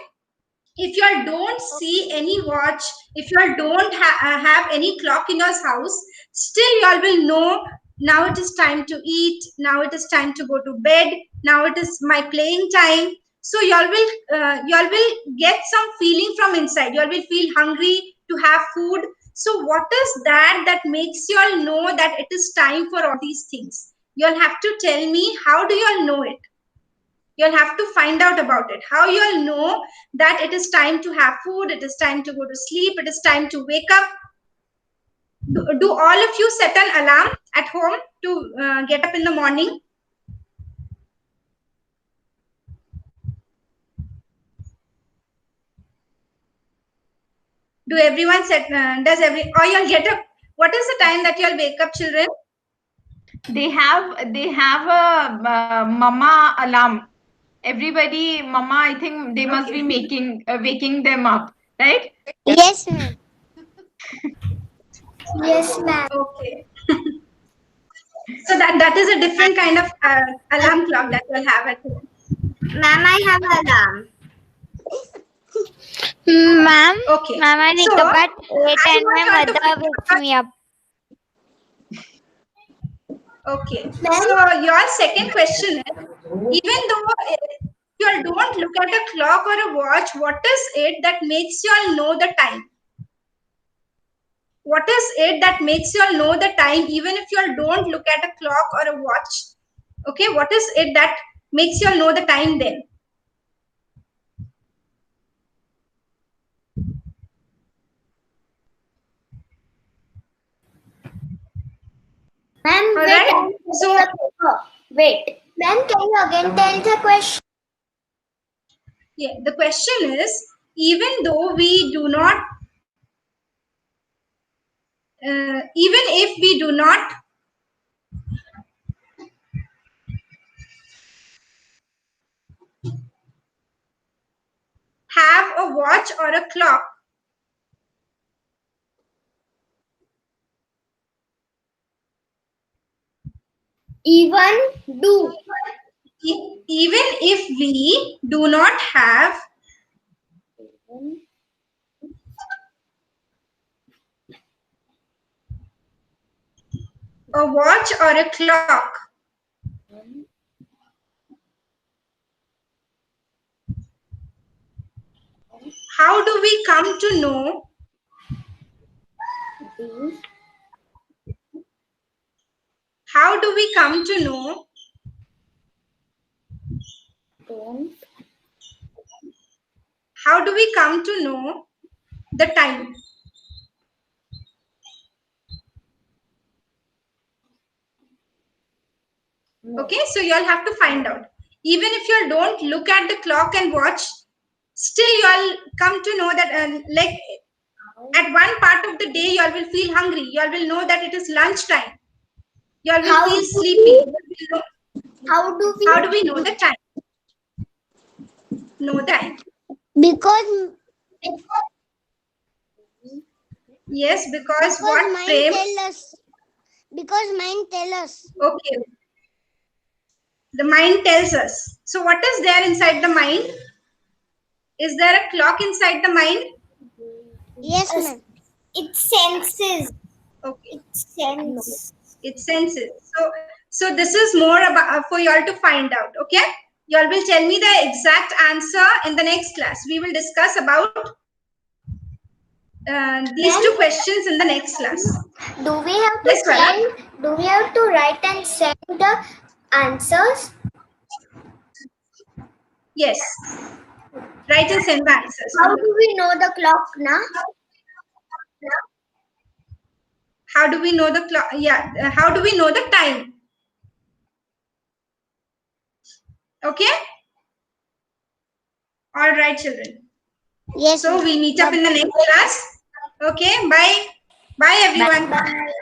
If you all don't see any watch, if you all don't have any clock in your house, still you all will know now it is time to eat, now it is time to go to bed, now it is my playing time. So you all will get some feeling from inside. You all will feel hungry to have food. So what is that that makes you all know that it is time for all these things? You all have to tell me, how do you all know it? You'll have to find out about it. How you'll know that it is time to have food, it is time to go to sleep, it is time to wake up? Do all of you set an alarm at home to get up in the morning? Do everyone set, or you'll get up? What is the time that you'll wake up, children? They have a mama alarm. Everybody, mama, I think they must be making waking them up, right? Yes, ma'am. Yes, ma'am. Okay. So that is a different kind of alarm clock that you'll have at home. Ma'am, I have alarm. Ma'am, Okay. ma'am, I wake So up at 8 I and want my you all to mother wakes me up. Okay. Ma'am? So your second question is, even though you all don't look at a clock or a watch, what is it that makes you all know the time? What is it that makes you all know the time even if you all don't look at a clock or a watch? Okay, what is it that makes you all know the time then? Ma'am, All wait. right. So Wait. Ma'am, can you again tell the question? yeah, the question is, even though we do not, even if we do not have a watch or a clock, Even do. even if we do not have a watch or a clock, how do we come to know how do we come to know how do we come to know the time? Okay, so you all have to find out. Even if you all don't look at the clock and watch, still you all come to know that like at one part of the day you all will feel hungry. You all will know that it is lunch time. You all will How feel do sleepy. How do we? How do we know the time? Know time. Because Yes, because what mine frame? tell us. Because mine tell us. Okay. The mind tells us. So what is there inside the mind? Is there a clock inside the mind? Yes, ma'am. It senses. Okay. It senses. It senses. So this is more about for you all to find out. Okay. You all will tell me the exact answer in the next class. We will discuss about these two questions in the next class. Do we have to Yes, Swarna? send? Do we have to write and send the answers? Yes. Write and send the answers. How do we know the clock now? How do we know the clock? Yeah. How do we know the time? Okay. All right, children. Yes. So we meet up in the next class. Okay. Bye. Bye, everyone. Bye.